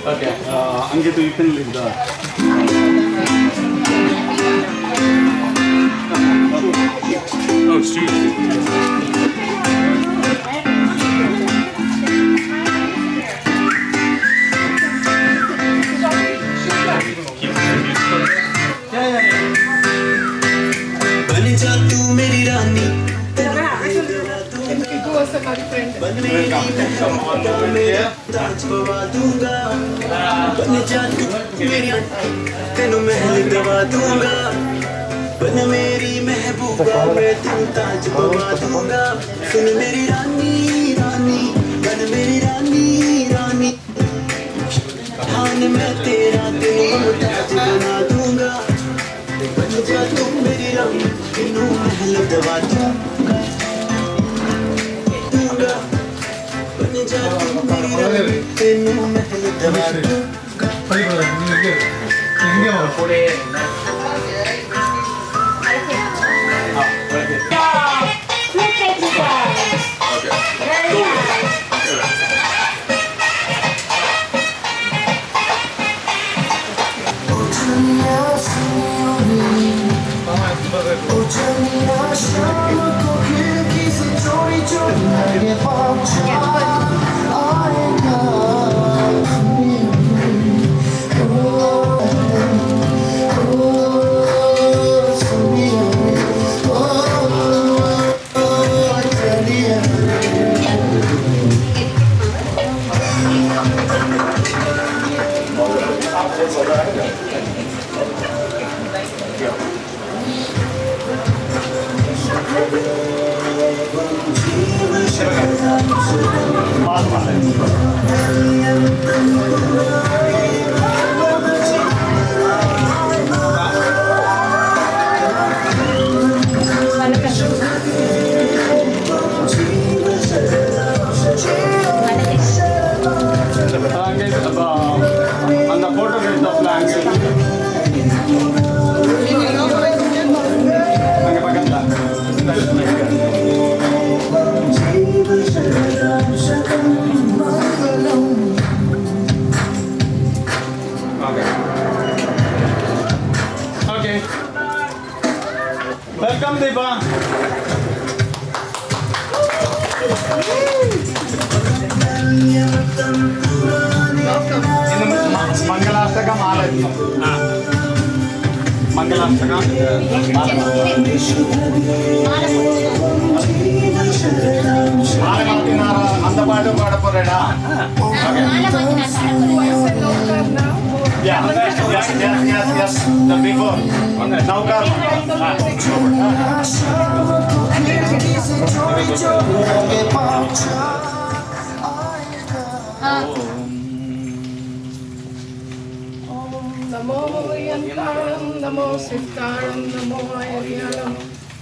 Okay, Angit, you can leave the. Oh, Steve. बन जा तू मेरी रानी ताज पवा दूंगा बन जा तू मेरी तेनू महल दवा दूंगा बन मेरी महबूबा मैं तू ताज पवा दूंगा सुन मेरी रानी रानी बन मेरी रानी रानी हान मैं तेरा तेनू ताज बना दूंगा बन जा तू मेरी रानी तेनू महल दवा दूंगा बन जा तू मेरी रानी तेनू महल दवा दूंगा On the photo with the flag. Okay. Welcome, Deepa. Mangalastakam Alayam. Mangalastakam. Malamattinara andapadu paadaporeda. Yeah. Yes. The before. Naukar. नमो यन्ताणं नमो सिद्धाणं नमो आयर्याणं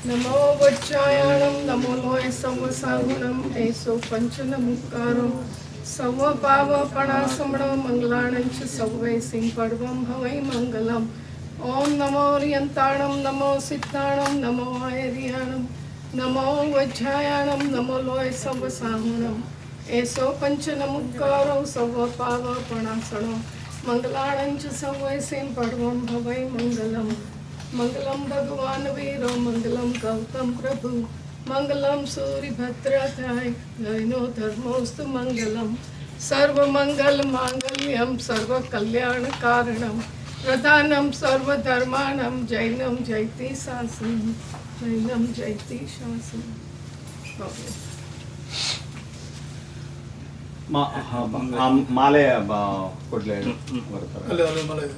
नमो वज्रायाणं नमो लोय सवसागुणं ऐसो पंचनमुक्कारं सव पावपणासमणं मंगलाणं च सवै सिंहपर्वं भवै मंगलम् ओम नमो यन्ताणं नमो सिद्धाणं नमो आयर्याणं नमो वज्रायाणं नमो लोय सवसागुणं ऐसो पंचनमुक्कारं सव पावपणासणं मंगलाणं च सवै सिंहपर्वं भवै मंगलम् मंगलम भगवान वीरो मंगलम गौतम प्रभु मंगलम सूर्यभद्राय नयनो धर्मोस्तु मंगलम सर्वमंगल मांगल्यम सर्व कल्याण कारणम प्रधानम सर्वधर्माणम जैनम जयति शासनम जैनम जयति शासनम ಮಾಲೆ ಕೊಡ್ಲೇ ಬರ್ತಾರೆ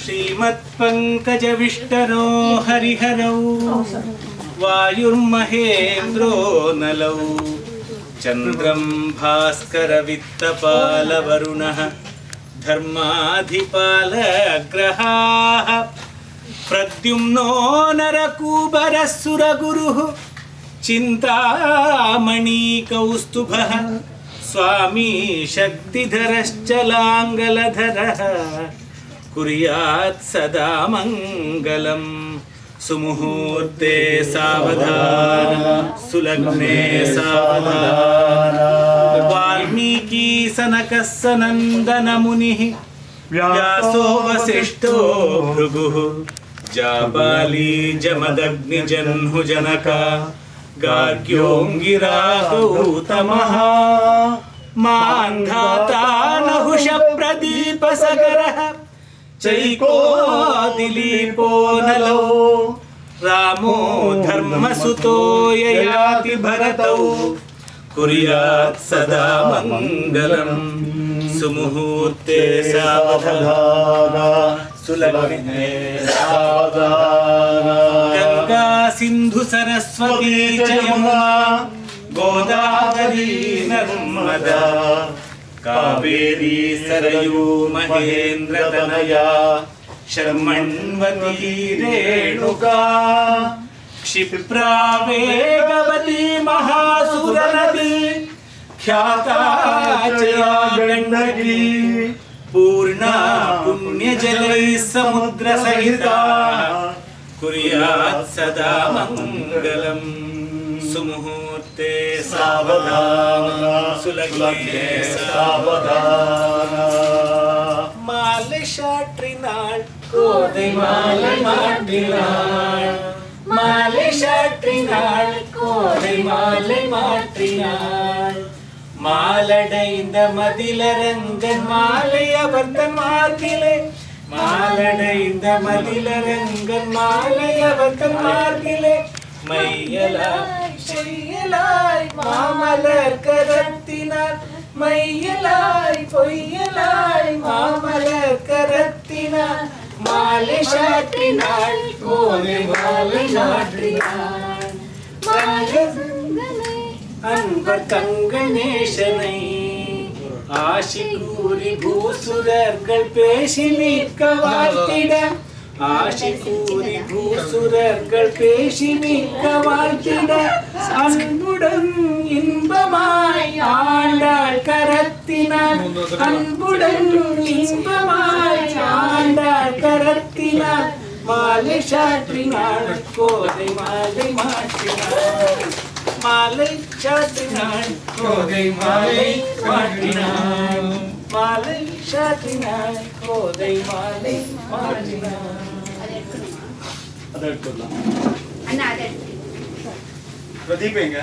श्रीमत्पङ्कजविष्टरो हरिहरौ वायुर्महेन्द्रो नलौ चंद्रं भास्करवित्तपालवरुणः धर्माधिपालग्रहाः प्रद्युम्नो नरकूबरसुरगुरुः चिन्तामणिकौस्तुभः स्वामी शक्तिधरश्चलाङ्गलधरः कुर्यात् सदा मङ्गलम् सुमुहूर्ते सावधान सुलग्ने सावधान वाल्मीकि सनकः सनन्दन मुनिः व्यासो वसिष्ठो भृगुः जाबाली जमदग्निजह्नु जनका गार्ग्योऽङ्गिरा गौतमः मान्धाता नहुष प्रदीपसगरः चैको दिलीपो नलो रामो धर्मसुतो ययाति भरतौ कुर्यात् सदा मङ्गलम् सुमुहूर्ते सावधान सुलग्ने सावधान गंगा सिंधु सरस्वती च यमुना गोदावरी नर्मदा कावेरी सरयू महेन्द्रतनया शर्मण्वती रेणुका क्षिप्रा वेगवती महासुरनदी ख्याता च गण्डकी पूर्णा पुण्यजलैः समुद्रसहिता कुर्यात् सदा मङ्गलम् सुमुहूर्ते सावधान सुलग्ने सावधान माले शाट्रिनाळ कोदै माले माट्रिनाळ माले शाट्रिनाळ कोदै माले माट्रिनाळ மாலடைந்த மதிலரங்கன் மாலையவர்த்தன் மார்பிலே மாலடைந்த மதிலரங்கன் மாலையவர்த்தன் மார்பிலே மையலாய் செய்யலாய் மாமலர் கரத்தினார் மையலாய் பொய்யலாய் மாமலர் கரத்தினார் மாலை சாற்றினாள் கோதை மாலை மாற்றினாள் மாலை அன்பர் கங்கணேசனை ஆசி கூறி பூசுரர்கள் பேசி மீட்க வாழ்த்திட ஆசி கூறி பூசுரர்கள் பேசி மீட்க வாழ்த்திட அன்புடன் இன்பமாய் ஆண்டாள் கரத்தினார் அன்புடன் இன்பமாய் ஆண்டாள் கரத்தினார் மாலை சாற்றினாள் கோதை மாலை மாற்றினாள் மாலை சாற்றினாள் கோதை மாலை மாற்றினாள் மாலை சாற்றினாள் கோதை மாலை மாற்றினாள் பிரதீப் எங்க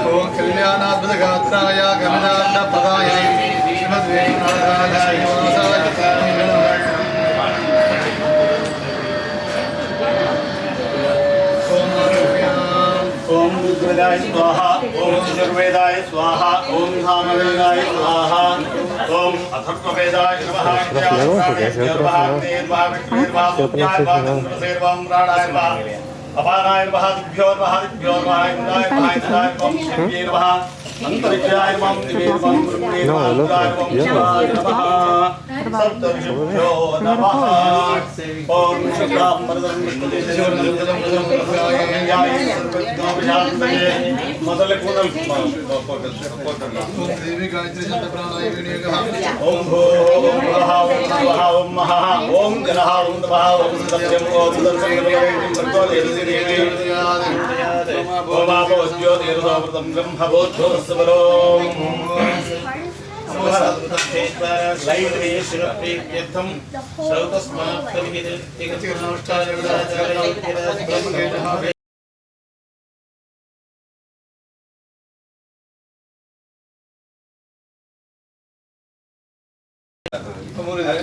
ओम कल्याणाद्भुतगात्राय गमनार्णपदाय श्रीमद्वेङ्कटनाथाय ओम ऋग्वेदाय स्वाहा ओम यजुर्वेदाय स्वाहा ओम सामवेदाय स्वाहा ओम अथर्ववेदाय नमः अपानाय नमः दिभ्यो नमः दिभ्यो नमः इंद्राय नमः इंद्राय ओम शक्तिये नमः अंतरिक्षाय नमः दिवे नमः ब्रह्मणे नमः रुद्राय नमः शिवाय नमः सप्तऋषिभ्यो नमः ओम शुक्लांबरधरं विष्णुदेवस्य ಮೊದಲೇ ಕೂದಲು देवी गायत्री शब्द प्राणाय विनियोगः ओम भूर्भुवः ओम स्वः ओम महा ओम जनः ओम तपः ओम सत्यं ओम सुदर्शनं भर्गो देवस्य ओम आपो ज्योतिर्भवतं ब्रह्मभूतोस्वरो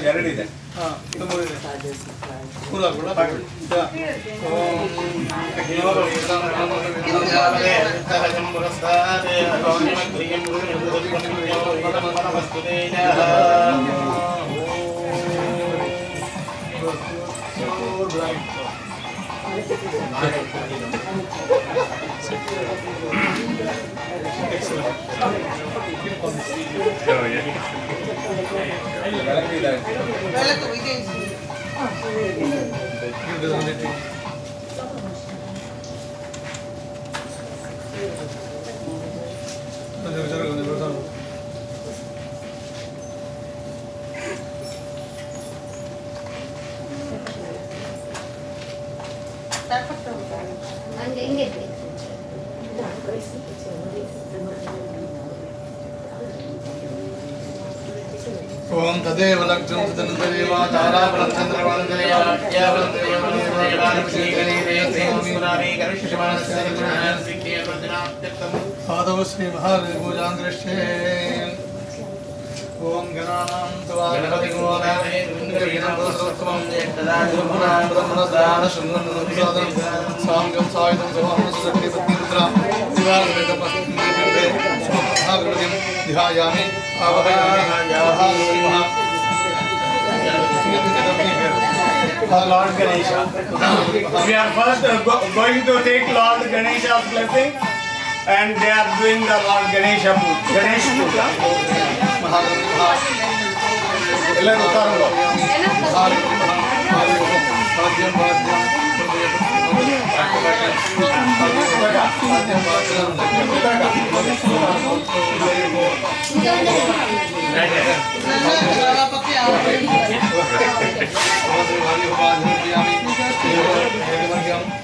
ಎರಡಿದೆ ಇದು ಮೂರಿದೆ ಮೂರು ಕೂಡ ओम तदेव लक्ष्यं तदनन्तरेव ताराबलं चन्द्रबलं देवाख्याबलं आदौ श्री महादेवपूजां दृश्ये ओम गणानां तवा गणपतिं वदामहे इन्द्रवीणं पुरुषोत्तमं एकदाजुमुनां ब्रह्मणस्दान शृण्वन्नोत्सादं साङ्गं सायुधं सवाहनसशक्तिपत्नीरुद्रां दिवाकरेतपस्मिन्निर्भे स्वमहागणपतिं ध्यायामि Lord Ganesha. We are first going to take Lord Ganesha's blessing, and they are doing the Lord Ganesha puja. Ganesh puja. ಎಲ್ಲರೂ ಉತ್ತಾರಗಳು.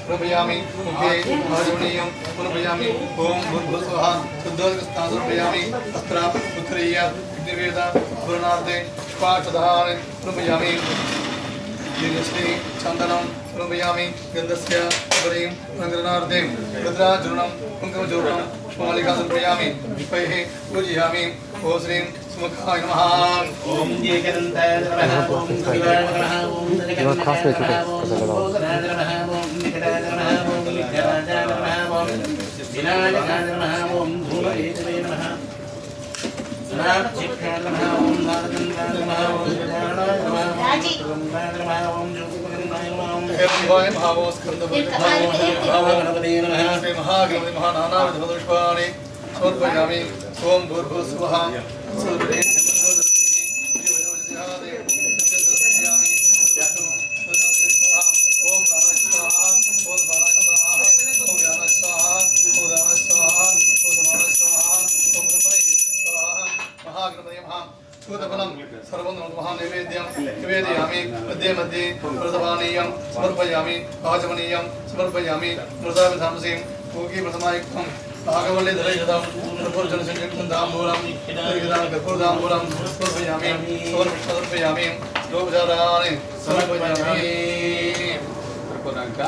प्रभयामि मुखे आजमनीयं पुनर्भयामि ओम भूर्भुवः शुद्धोदकस्थानं प्रभयामि अस्त्रा उत्तरीय अग्निवेद पुरनार्दे पाठधारे प्रभयामि दिनश्री चन्दनं प्रभयामि गन्धस्य वरीं रङ्गनार्दे रुद्राचूर्णं कुङ्कुमचूर्णं पुष्पमालिकां प्रभयामि पुष्पैः पूजयामि ओम श्रीं सुमुखाय नमः ओम जयकरन्ताय नमः ओम शिवाय नमः ओम धनकरणाय नमः ओम भूतनाय नमः ओम निकटाय नमः ओम विद्याराजाय नमः ओम विनायकाय नमः ओम धूमकेतवे नमः नारचित्ताय नमः ओम नारचन्द्राय नमः ओम विद्याराय नमः ओम गंगाय नमः ओम ज्योतिर्गणाय नमः ओम एवं भावस्कंदपति गणपते नमः श्री महागणपति महानानाविधपुष्पाणि समर्पयामि ओम भूर्भुवः निवेदयामि मध्ये मध्ये प्रथमानीयं समर्पयामि आचमनीयं समर्पयामि मृदाविधांसिं भोगी प्रथमायुक्तं भागवल्ले धरयितं कर्पूरजनसंयुक्तं दाम्बूलं कर्पूरदाम्बूलं समर्पयामि समर्पयामि लोपचाराणि समर्पयामि कर्पूरांका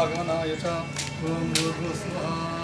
आगमनाय च ओम भूर्भुवस्सुवः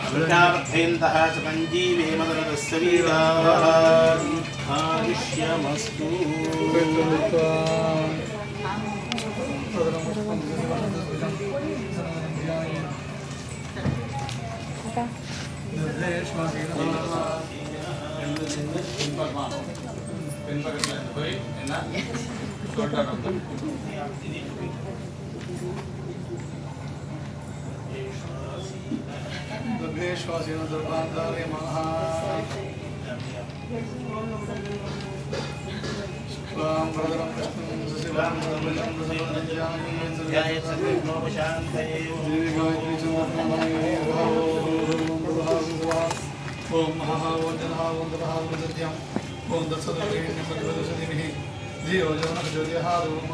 అమృతాపథేంతః సంజీవే మదరస్సవీరాः ఆయుష్యమస్తు. శ్వాసేన దుర్గాంధారే మహా స్వాం వరదరం కృష్ణం శివాం వరదరం ఓం మహావందనావందనావందనాం ఓం దత్సదర్శిని జీవో జనజ్యోతిహారోం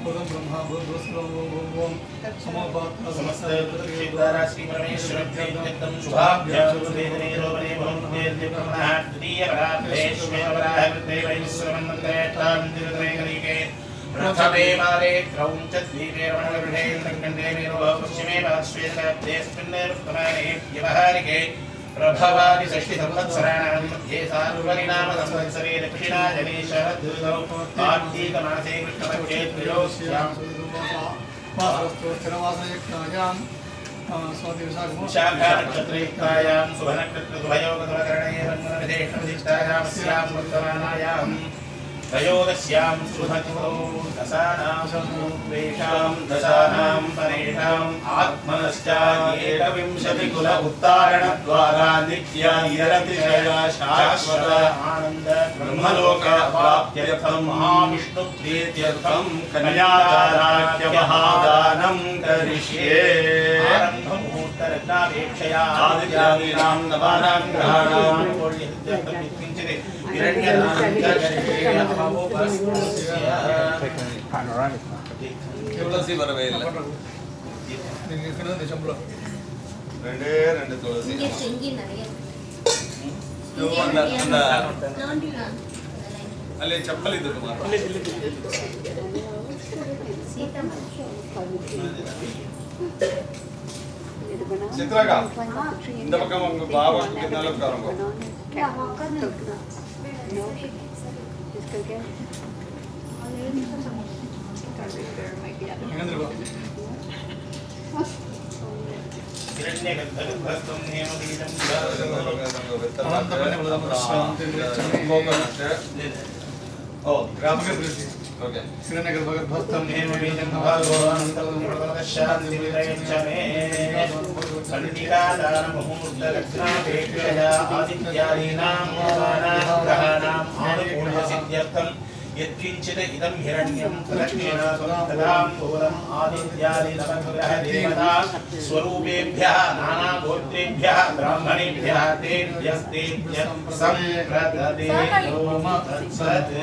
భూతం బ్రహ్మ భూతం ఓం సమోపాత్మ సమస్త శ్రీ పరమేశ్వరం శుభాభ్యాం సువేదనే రోమనే భవంతే దివ్యప్రమణః ద్వితీయ పరాభేశ్వరవరాహ దేవైశ్వరం మంత్రేష్టాం దివ్యత్రైకరీకే प्रथमे माले क्रौञ्च द्वीपे रमणगृहे संकण्ठे मेरुः पश्चिमे पार्श्वे दक्षिणे उत्तरायणे व्यवहारिके प्रभवादि षष्टि संवत्सराणां मध्ये सार्वरिनाम संवत्सरे दक्षिणायने शरदृतौ कार्तीकमासे कृष्णपक्षे त्रयोदश्यां शाखानक्षत्रयुक्तायां शुभनक्षत्रशुभयोगधवकरणे रङ्गनविधेष्टविधिष्ठायां स्यां वर्तमानायां त्रयोदश्यां शुभतिथौ दशानां परेषाम् आत्मनश्चाएकविंशतिकुल उत्तारणद्वारा नित्यानिरतिशय शाश्वत आनन्द ब्रह्मलोकप्राप्त्यर्थं महाविष्णुप्रीत्यर्थं कन्यादाराख्यमहादानं करिष्ये। आरम्भमुहूर्तरत्नापेक्षया आदित्यादीनां नवानां ग्रहाणां ತುಳಸಿ ಬರವೇ ಇಲ್ಲ. రెండే రెండు తులసి ಅಲ್ಲಿ ಚಪ್ಪಲಿದ್ದು చిత్రగా இந்த பக்கம் உங்க பாபாக்கு பின்னால உட்காருங்க. ఓకే శ్రీనగర్ భగవద్భక్తం यत्किंचित् इदं हिरण्यं तदक्षिणा तदां घोरम् आदित्यादि नवग्रह देवता स्वरूपेभ्यः नानागोत्रेभ्यः ब्राह्मणेभ्यः तेभ्यस्तेभ्यः सम्प्रददे ओम तत्सत्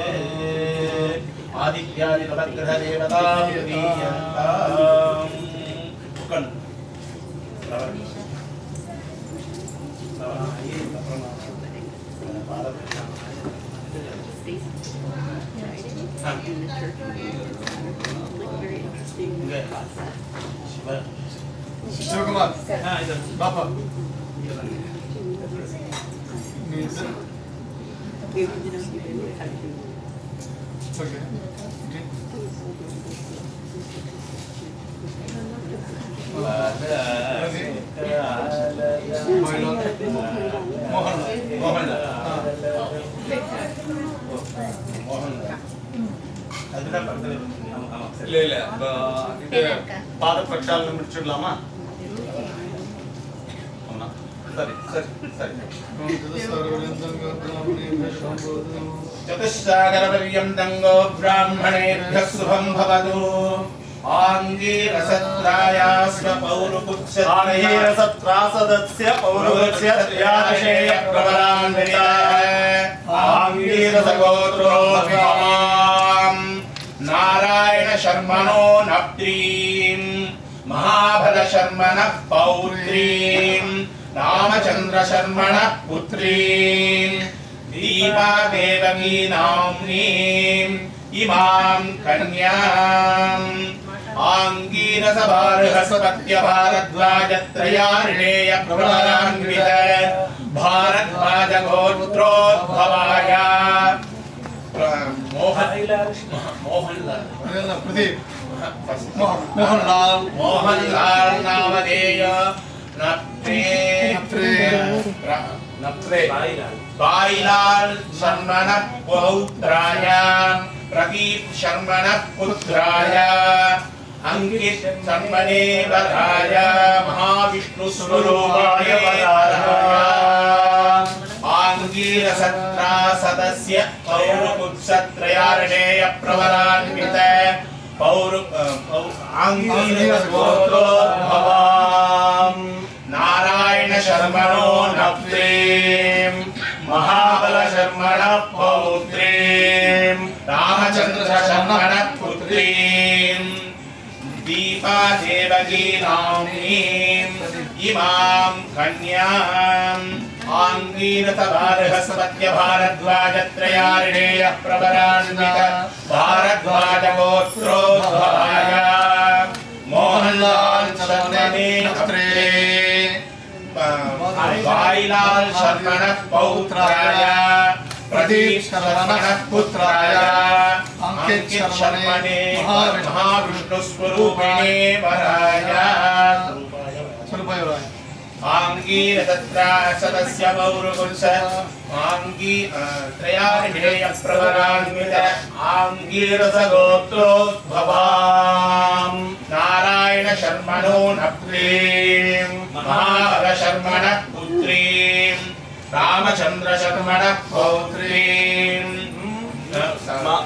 आदित्यादि नवग्रह देवता प्रीयन्ताम् उकन् in the church like very interesting process. Shivakumar బాపా ఓకే మోహన్ இல்ல இது பாத பிரக்ஷாலன முடிச்சிடலாமா? అవునా? సరే సరే సరే चतुस्सागरपर्यन्तङ्गो ब्राह्मणेभ्यः शुभं भवतु आङ्गीरसत्रायास्य आङ्गीरसत्रासदस्य पौरुषस्य त्रयादशेय प्रबलान्वितः आङ्गीरसगोत्रोऽभ्याम् नारायण शर्मणो नप्त्रीं महाबल शर्मणः पौत्रीं रामचन्द्र शर्मणः पुत्रीं दीपा देवकी नाम्नीं इमां कन्याम् आङ्गीरस बृहस्पत्य भारद्वाज त्रयार्णेय प्रबलान्वित भारद्वाज गोत्रोद्भवाय मोहनलाल नामधेय बाईलाल शर्मणः पौत्राय प्रदीप शर्मणः पुत्राय अंकित शर्मणे वराय महाविष्णु स्वरूपाय आङ्गीरसत्रा सदस्य पौरुपुत्सत्रयार्णेय प्रबलान्वित आङ्गीरसगोत्रोद्भवाम् नारायण शर्मणो नप्त्रीं महाबल शर्मणः पौत्रीं रामचन्द्र शर्मणः पुत्रीं दीपा देवकी नाम्नीं इमां कन्याम् आङ्गीरस बृहस्पत्य भारद्वाज त्रयार्णेय प्रबलान्वित भारद्वाज गोत्रोद्भवाय मोहनलाल शर्मणे नप्त्रीं बाईलाल शर्मणः पौत्राय प्रदीप शर्मणः पुत्राय अंकित शर्मणे महाविष्णु स्वरूपिणे वराय आङ्गीरसत्रा सदस्य पौरुपुत्स त्रयार्णेय प्रबलान्वित आङ्गीरस गोत्रोद्भवाम् नारायण शर्मणो नप्त्रीं महाबल शर्मणः पुत्रीं रामचन्द्र शर्मणः पौत्रीं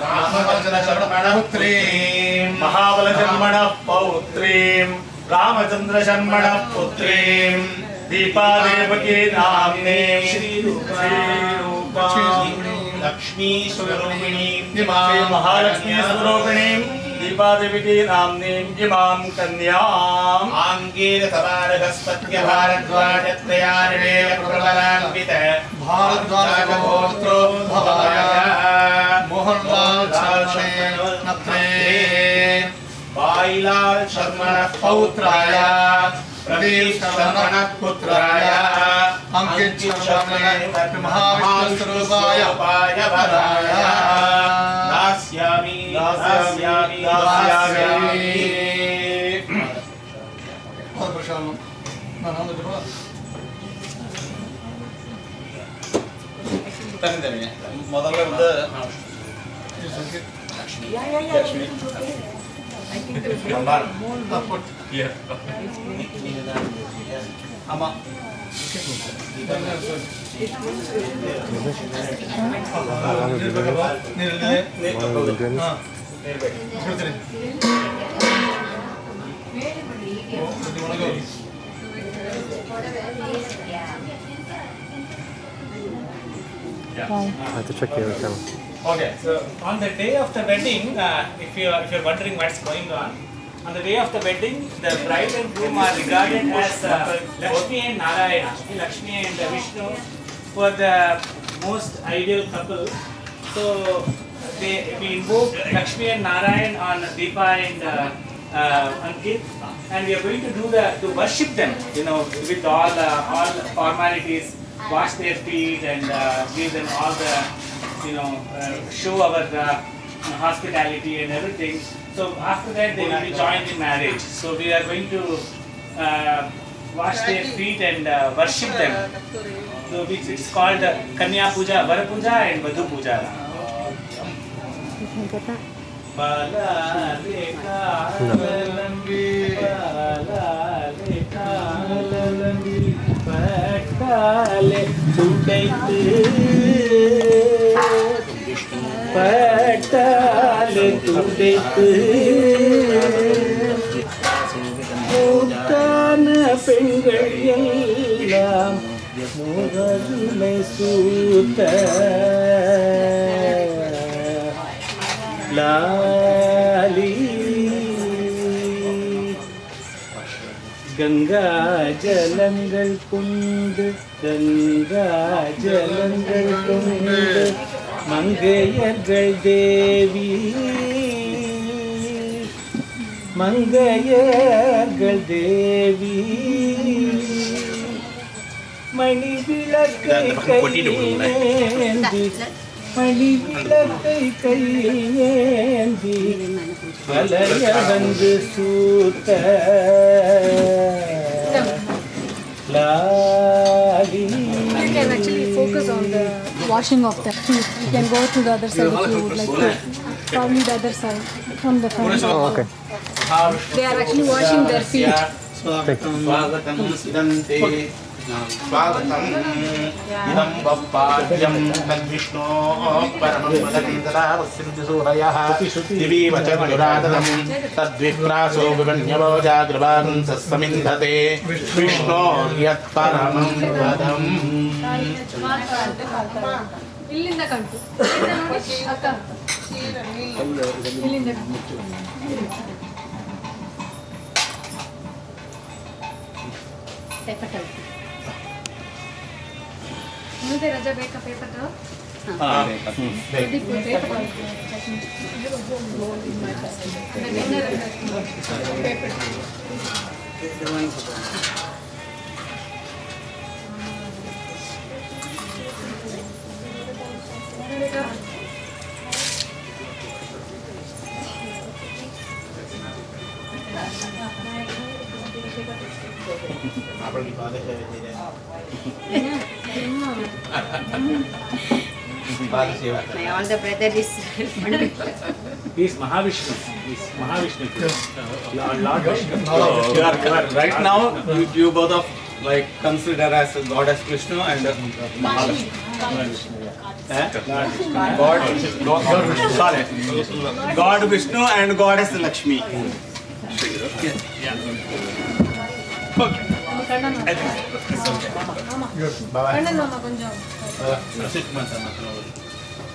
रामचन्द्र शर्मणः पुत्रीं महाबल शर्मणः पौत्रीं रामचन्द्र शर्मणः पुत्रीं दीपा देवकी नाम्नीं लक्ष्मी स्वरूपिणी महालक्ष्मी स्वरूपिणीं दीपा देवकी नाम्नीं इमां कन्याम् आङ्गीरस बृहस्पत्य भारद्वाज त्रयार्णेय प्रबलान्वित भारद्वाज गोत्रोद्भवाय मोहनलाल शर्मणे नप्त्रीं बाईलाल शर्मणः पौत्राय प्रदीप शर्मणः पुत्राय अंकित शर्मणे महाविष्णु स्वरूपाय वराय दास्यामि दास्यामि दास्यामि बहुत परेशान हूँ ना नाम तो ಮೊದಲ ಒಂದು Lakshmi I think there's more. ಅಮ್ಮ I have to check your account. Okay, so on the day of the wedding, if you're wondering what's going on the day of the wedding, the bride and groom are regarded as Lakshmi and Narayana. Lakshmi and Vishnu were the most ideal couple. So we invoked Lakshmi and Narayan on Deepa and Ankit, and we are going to to worship them, with all formalities, wash their feet and give them all the, show our hospitality and everything. So after that they will be joined in marriage. So we are going to wash their feet and worship them. So it's called Kanya Puja, Vara Puja and Vadhu Puja. துடைத்து மூத்தான பெண்கள் எல்லாம் முகருமை சூத்த லாலி கங்கா ஜலங்கள் கொண்டு மங்கையர்கள் தேவி மணி விளக்கை கையில் ஏந்தி வலைய வந்து சூத்த லாலி. You can actually focus on the washing of the feet. You can go to the other side if you would like to. Probably the other side from the front. Oh, okay. They are actually washing their feet. स्वागतं सिदन्ते स्वागतं इदं वप्पाद्यं तद्विष्णोः परमं वदति तदा वस्यन्ति सूरयः दिवि वचनुरादनं तद्विप्रासो विवन्यवोजाग्रवां सस्समिन्धते विष्णोर्यत्परमं वदम् ಇಲ್ಲಿಂದ ಕಂಟು ಅಕ್ಕ ಇಲ್ಲಿಂದ ಪೇಪರ್ ಮುಂದೆ ರಜಾ ಬೇಕಾ paper All the brother is He is Mahavishnu. He is Mahavishnu. Lord Vishnu. You are correct. Right now, you both of like consider as goddess Vishnu and Mahavishnu. God Vishnu and goddess Lakshmi. Okay. ಕಣ್ಣನ್ನು ಕೊಂಚಂ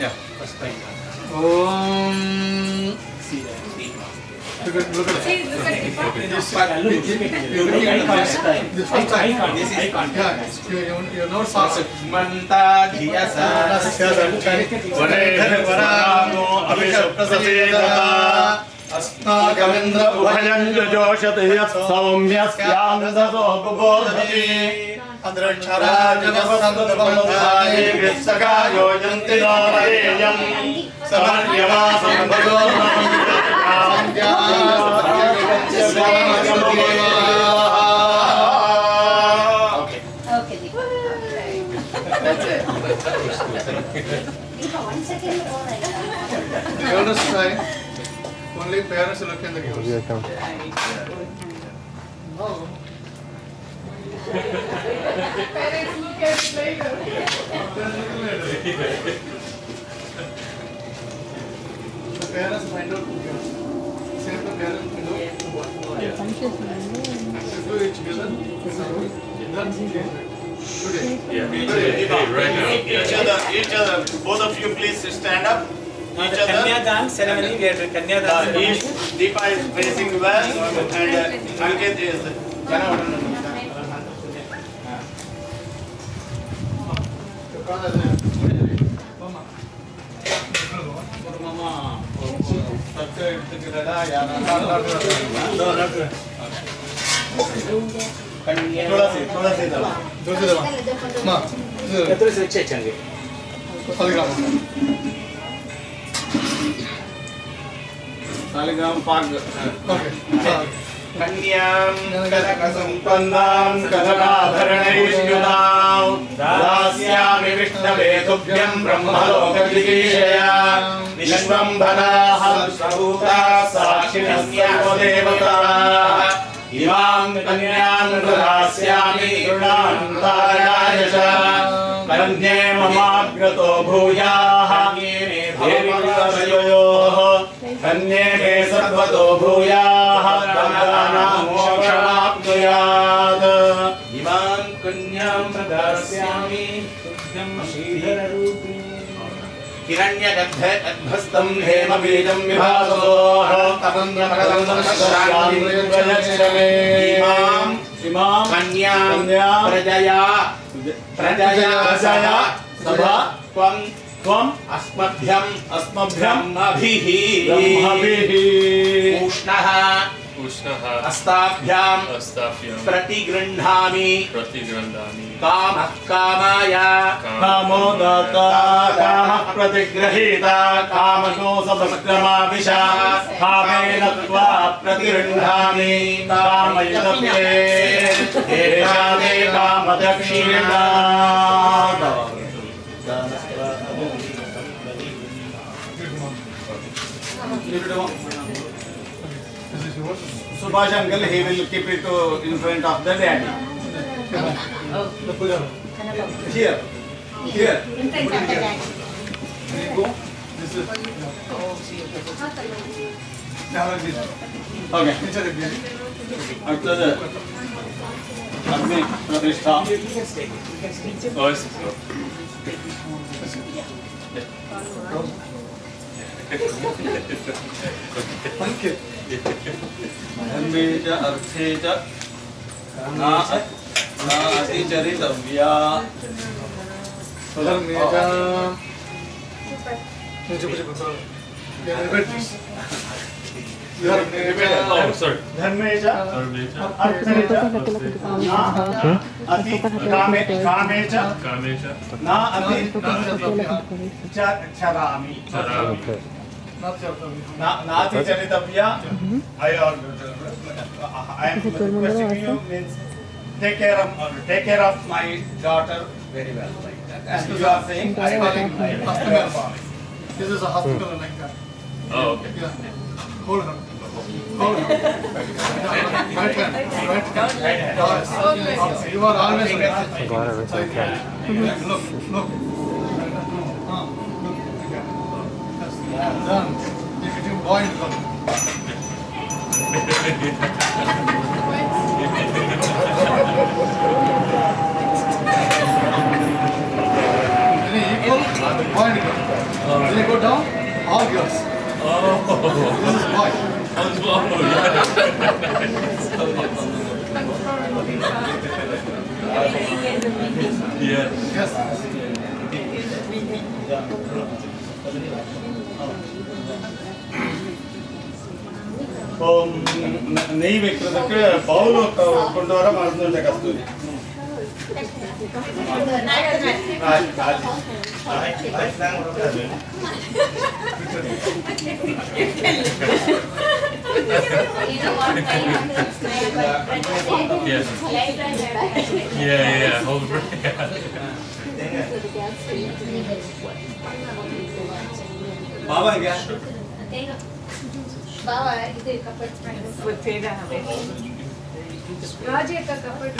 Yeah. Om. Look at this first time. You're not fast. मन्ता धियसा वरेधरवरानो अभिषप्रससेदता अस्माकमिन्द्र उभयं जोषते यत् सौम्यस्यानन्दतो बुबोधति अद्रक्षराजवसन्तबन्धाय वित्सकायो यन्ति नोरेयं समर्यवासं भगो The eldest side, only parents look in the gifts. Here I come. Parents look at it later. The parents find out the gifts. Same the parents find out. Do it together. That's okay. Today. Each other, both of you please stand up. Each other. Kanyadan ceremony, we are doing Kanyadan Each ceremony. Deepa is facing well and Ankit is. थोड़ा से दबा. दूसरे दबा. माँ. Kathuri se chechange. Saligram. Saligram Pag. Okay. कन्यां कनकसम्पन्नां कनकाभरणैर्युतां दास्यामि विष्णवे तुभ्यं ब्रह्मलोकजिगीषया विश्वम्भराः सर्वभूताः साक्षिणस्यो देवताः इमां कन्यां दास्यामि गृणान्तारणाय च कन्ये ममाग्रतो भूयाः देवी कन्ये मे सर्वतो भूयाः गङ्गानां मोक्षमाप्नुयात् इमां कन्यां प्रदास्यामि तुभ्यं श्रीधररूपिणी हिरण्यगर्भस्थं हेमबीजं विभासोः इमां कन्यां प्रजया सभा त्वम् अस्मभ्यं ब्रह्मभिः उष्णः अस्ताभ्यां प्रतिगृह्णामि कामः कामाय कामो दाता कामः प्रतिगृहीता कामको समक्रमाविशा कामेन त्वा प्रतिगृह्णामि कामयितव्ये एषा ते कामदक्षिणा Subhash uncle, he will keep it in front of the daddy. Here. In front of the daddy. Okay. After the Agni Pratishta. धर्मे च अर्थे च नातिचरितव्या धर्मे च धर्मे च अर्थे च अति कामे च ना अति चरामि नातिचरितव्या I am requesting you means take care of my daughter very well like that. And you are saying I am This is a hospital like that. Oh, okay. Yeah. Hold her. Hold her. Right hand. Yes. You are always like that. Glad everything okay. Look. Look. Done. If you point, look. Equal, point. When you go down, all girls. This is boy. Yeah. Yes. ನೆಯ್ ವೆಕ್ಕಿರೋದಕ್ಕೆ bowl ಕೊಂಡವರ ಮಾಡಿದ್ರೆ ಕಸ್ತೂರಿ Yeah. Hold it. बाबा क्या बाबा इधर कपड़ राजे का कपड़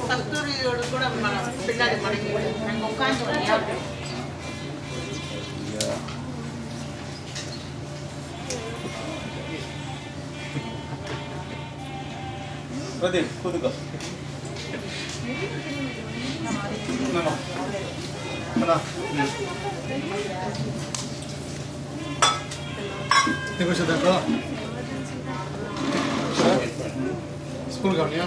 కస్తూరి కూడా మన పిల్లలు మనకి ముఖాంతో प्रदीप खुद का देखो सिद्धार्थ स्पून काढ या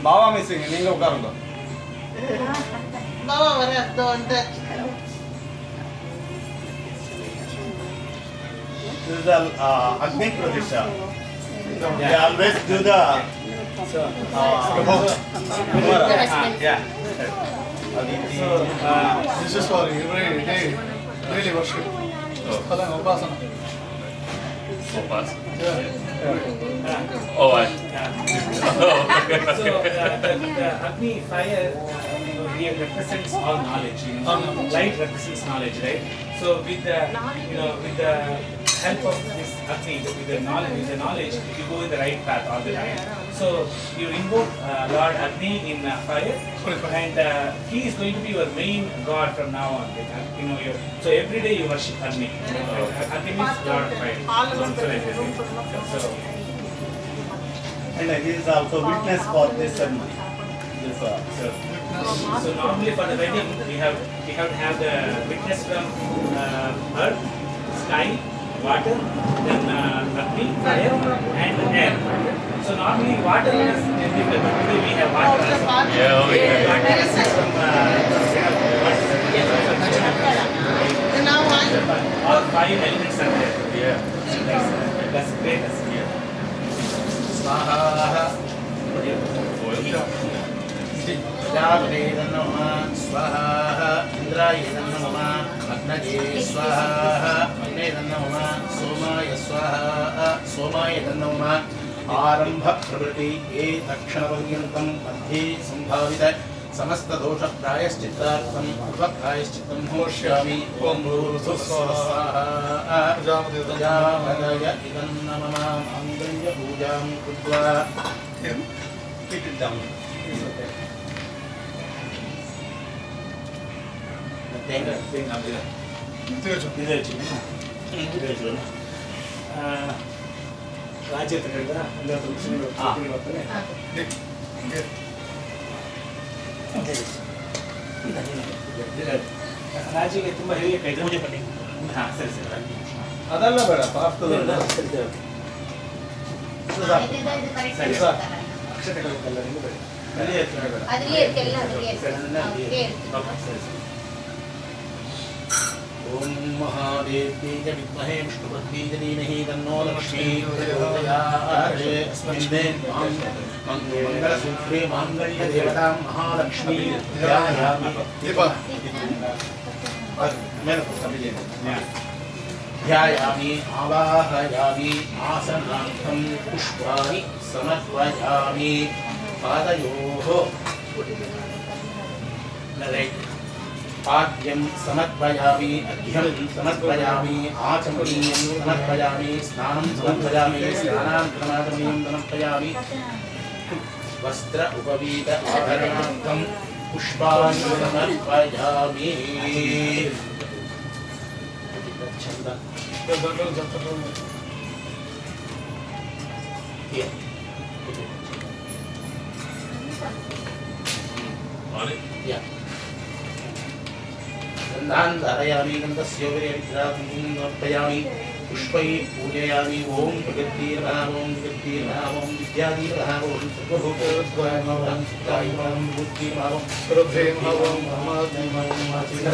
ബാബ മിസ്സിങ് നിങ്ങൾ ഉட்കാരുണ്ടോ ബാബ വരാത്തോണ്ട് This is the Agni Pradesha. They always do the This is for every day, daily worship. Sadhana, upasana. Oh, so the Agni fire here represents all knowledge. Light represents knowledge, right? So with the with the help of this Agni, with the knowledge, you go in the right path all the time. So you invoke Lord Agni in fire, and he is going to be your main god from now on. So every day you worship Agni. Agni means Lord of fire. So and he is also witness for this ceremony. So normally for the wedding we have to have the witness from earth, sky, water, then Agni, fire, and air. So normally water is difficult, but today we have water. Water is from all 5 elements are there. That's great. स्वाहा जागरे नमः स्वाहा इंद्राय नमः अग्नये स्वाहा अग्ने नमः सोमाय स्वाहा सोमाय नमः आरंभ प्रवृत्ति ये दक्षिणपर्यन्तं मध्ये संभावित समस्त दोष प्रायश्चित्तार्थं उपप्रायश्चित्तं होष्यामि ओम भूर्भुवस्वाहा प्रजापतय इदं नमः माङ्गल्य पूजां कृत्वा keep it down. ರಾಜಿಗೆ ತುಂಬಾ ಹೆವಿ ಪೂಜೆ ಬನ್ನಿ. ಹಾ ಸರಿ ಸರಿ. ಅದಲ್ಲ ಬೇಡ ಪಾಸ್ತು ಸರಿ ಸರ್. ಅಕ್ಷತೆಗಳೆಲ್ಲ ನಿಮಗೆ ಬೇಡ. ಅದರಲ್ಲಿ ಇರ್ತಿಲ್ಲ ಅದರಲ್ಲಿ ओम महादेव्यै च विद्महे विष्णुपत्नी च धीमहि तन्नो लक्ष्मी प्रचोदयात् अस्मिन् मंगलसूत्रे माङ्गल्यदेवतां महालक्ष्मी ध्यायामि ध्यायामि आवाहयामि आसनार्थं पुष्पाणि समर्पयामि पादयोः पाद्यं समर्पयामि अर्घ्यं समर्पयामि आचमनीयं समर्पयामि स्नानं समर्पयामि स्नानान्तरमाचमनीयं समर्पयामि वस्त्र उपवीत आभरणार्थं पुष्पाणि समर्पयामि Yeah. गन्धान् धारयामि गन्धस्योपरि विग्रहं समर्पयामि पुष्पैः पूजयामि ओम प्रकृतिर्नमः ओम विकृतिर्नमः ओम विद्याधिपतः ओम सर्वभूतोद्भवाय नमः ओम सुखाय नमः ओम बुद्धिर्नमः ओम श्रद्धे नमः ओम ब्रह्मात्मने नमः ओम आचिर्य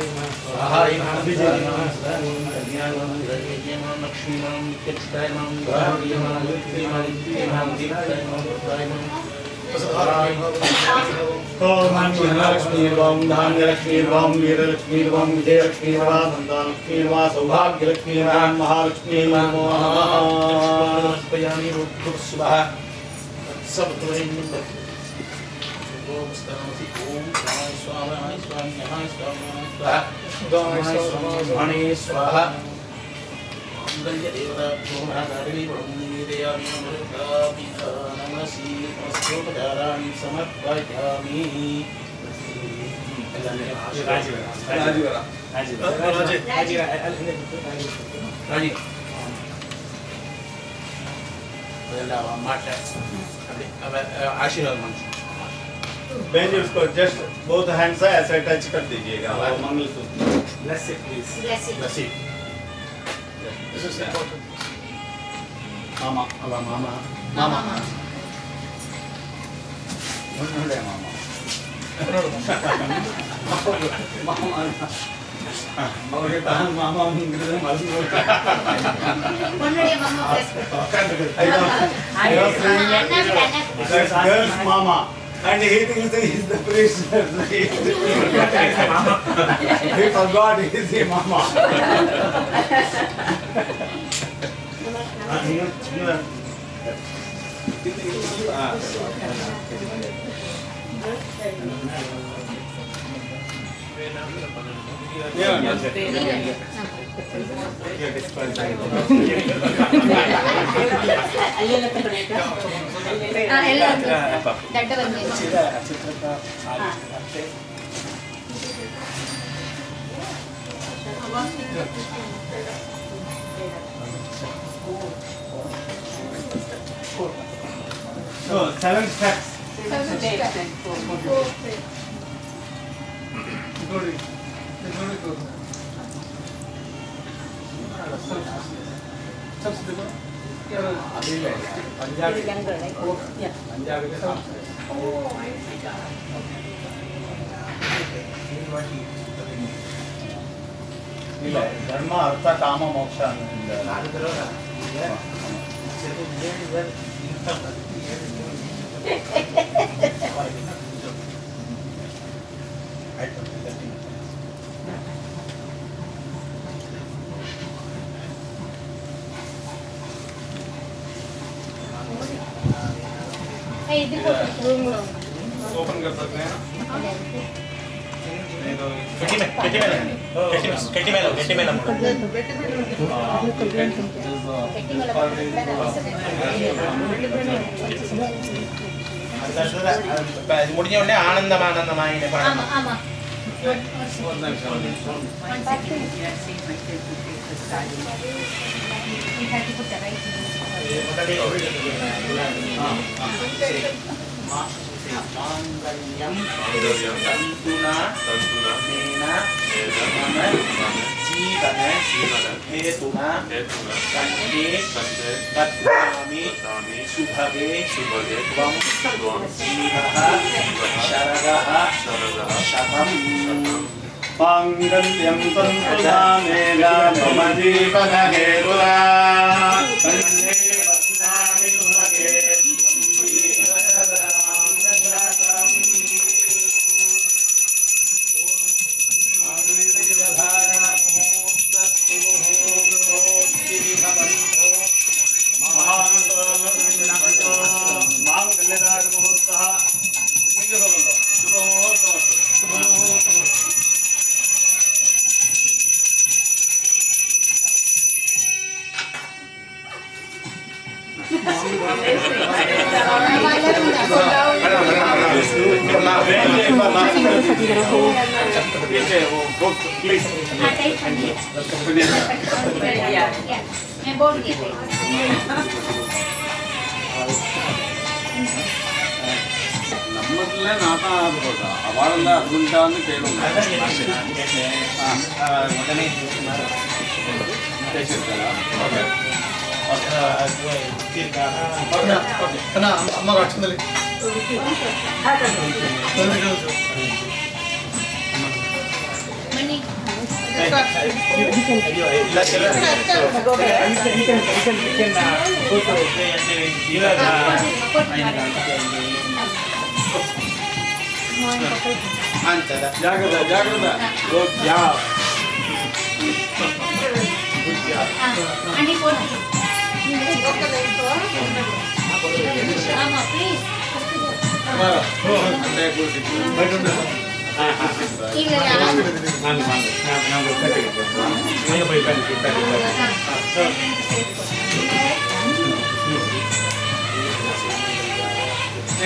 नमः सहाय नमः विजय नमः सदानंद कल्याण नमः धैर्य नमः लक्ष्मी नमः नित्यक्षाय नमः गौरी नमः लक्ष्मी नमः दीप्ताय नमः बुद्धाय नमः ओम लक्ष्मी ओम धान्यलक्ष्मी ओम वीरलक्ष्मी ओम विजयलक्ष्मी नंदालक्ष्मी सौभाग्यलक्ष्मी महालक्ष्मी समर्पयामि रुद्रस्वः सब ओम नमः स्वाहा स्वाहा स्वाहा देवता भूमहादारिणी ब्रह्मदेयामि अमृतापि नमसि नमस्कोपचाराणि समर्पयामि आशीर्वाद मंत्र बहन जी उसको जस्ट बोथ हैंड से ऐसे टच कर दीजिएगा और mangalsutra Bless it, please. Bless it. रसी मामा अला मामा Mama. मुन्नुडे मामा मामा ಅವರಿಗೆ ತಾನು ಮಾಮ ಮುಂಗಿದ್ರೆ Mallu Munnade mama bless. girl's mama and he thinks he is the priest. He forgot he is the mama. ಎಲ್ಲ ದಡ್ಡ ಬಂದಿದೆ So 7 steps. ಇಲ್ಲ ಧರ್ಮ ಅರ್ಥ ಕಾಮ ಮೋಕ್ಷ ओपन कर सकते हैं नहीं तो ಗಟ್ಟಿ ಮೇಲೆ முடிஞ்ச உடனே ஆனந்தமானந்தமாய் ஆமா ஆமா मांगल्यम तंतुना मेना मम जीवन हेतुना कंठे बध्नामि शुभगे त्वं जीवः शरदः शतं मांगल्यं तन्तुना मेना मम जीवन हेतुना कंठे बध्नामि शुभगे मैं बोल दिया ನಮ್ಮದಲ್ಲೇ ನಾಟ ಆಗ್ಬೋದ ಅವಾಗೆಲ್ಲ ಅದುಂಟ ಅಂತ ಕೇಳಿ ಅಮ್ಮ ರಾಷ್ಟ್ರದಲ್ಲಿ मनी ಜಾಗ್ರತೆ ಜಾಗ್ರತೆ आणि कोण आमा प्लीज ಇಲ್ಲ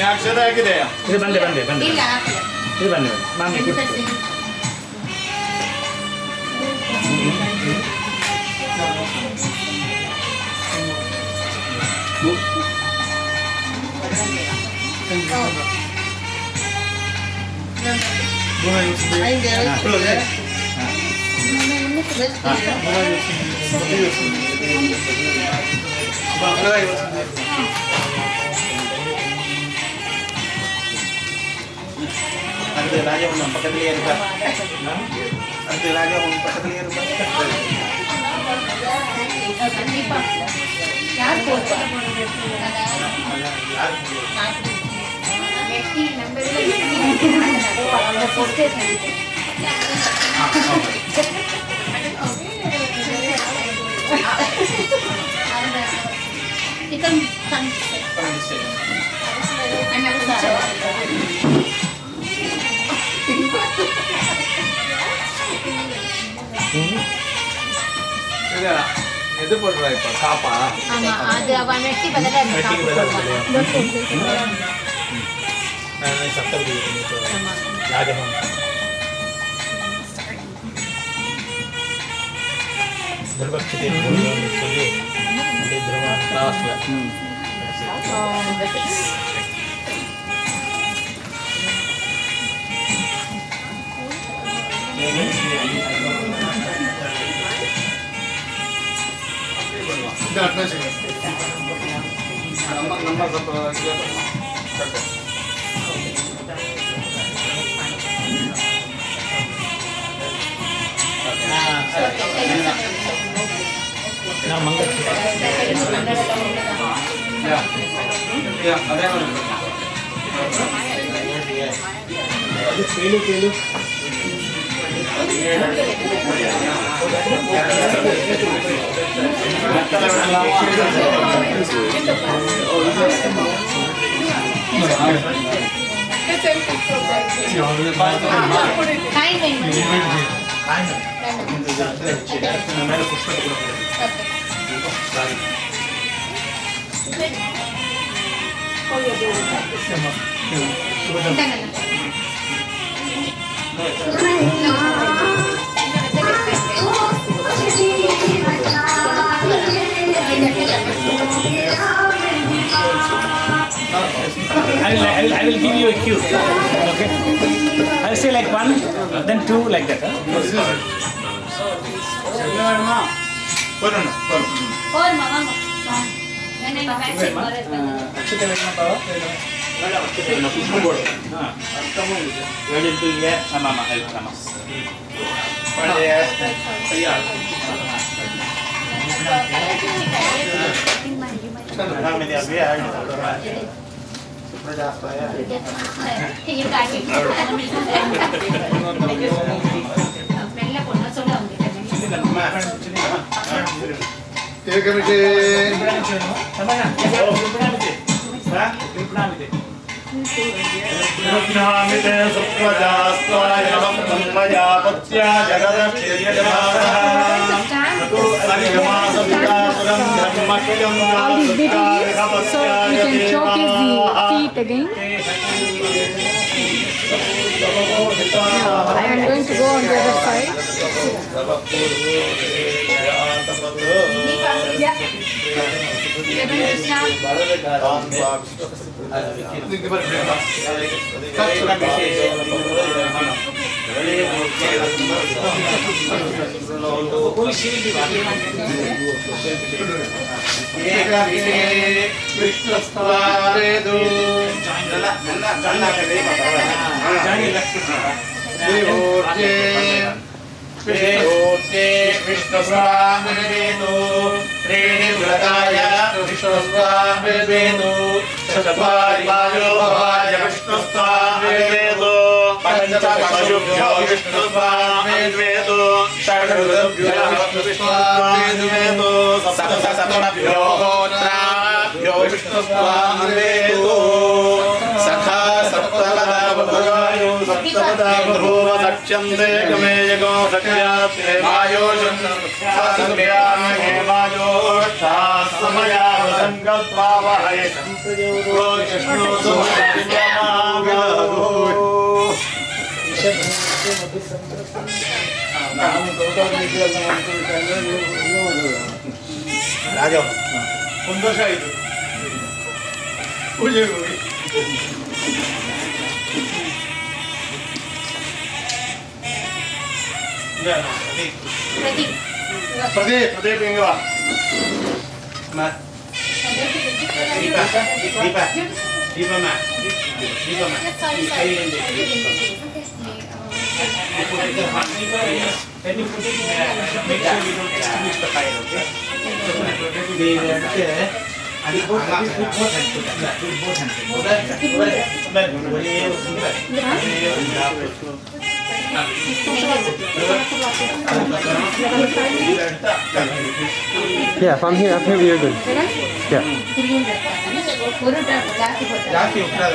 ಅಕ್ಷರ ಆಗಿದೆಯಾ ಇದು ಬಂದೆ ಇಲ್ಲ ಇದು ಬನ್ನಿ ಬನ್ನಿ ಕೂತ್ಕೊಳ್ಳಿ. அடுத்து ராஜபவன் பக்கத்துலேயே இருப்பார். அடுத்து ராஜபவன் பக்கத்துலேயே இருப்பார். கண்டிப்பா யார் போடுவா நெட்டி நம்ம அந்த போஸ்டர் kita எது போடுறா இப்ப காப்பா? ஆமா அது அவ நெட்டி பதிலா நான் சப்தபதி ராஜபவன் துர்பக்ஷிதே சொல்லி சொல்லி லாஸ்ட்ல நான் Mangal bale bale I will give you a cue. Okay. I will say like 1, then 2, like that. और मामा मैंने बैठ से करे अक्षते वेणु पावा वेणु अक्षते वेणु पुष्प बोर्ड हां अर्थमो वेणु इल्ले मामा हेल्प पड़े तैयार नाम में अभी ऐड सुप्रजास्ताय ये काटी पहले बोलना सोला होंगे एक मिनट कृष्णामिते सुप्रजास्त्वाय ब्रह्मया पत्या all these details, so you can showcase the feet again. I am going to go on the other side. Yeah. You're going to start. विष्णुस्वामिवेदो त्रीणिव्रताय विष्णुस्वामिवेदो चत्वारिवायो भवाय विष्णुस्वामिवेदो पञ्चपशुभ्यो विष्णुस्वामिवेदो षड्भ्यो विष्णुस्वामिवेदो सप्तसप्तभ्यो होत्राभ्यो विष्णुस्वामिवेदो सखा सप्तपदावभगायो सप्तपदावभूव सख्यन्ते गमेयगो सख्यात्ते वायोजन्यामे वायोष्ठास्मया वसङ्कल्पावहै विष्णुसुमतिमनागो ರಾಜ ಒಂದು ವರ್ಷ ಆಯಿತು ಪೂಜೆಗೆ ಹೋಗಿ ಪ್ರದೀಪ್ ಹಿಂಗ ದೀಪ ದೀಪ ದೀಪಮ್ಮ ದೀಪಮ್ಮ ಈ ಕೈಯಲ್ಲಿ When you put it, make sure you don't extinguish the fire, okay? Yeah, if I'm here, you're good. Yeah. ಜಾಸ್ತಿ ಉಪ್ಪದ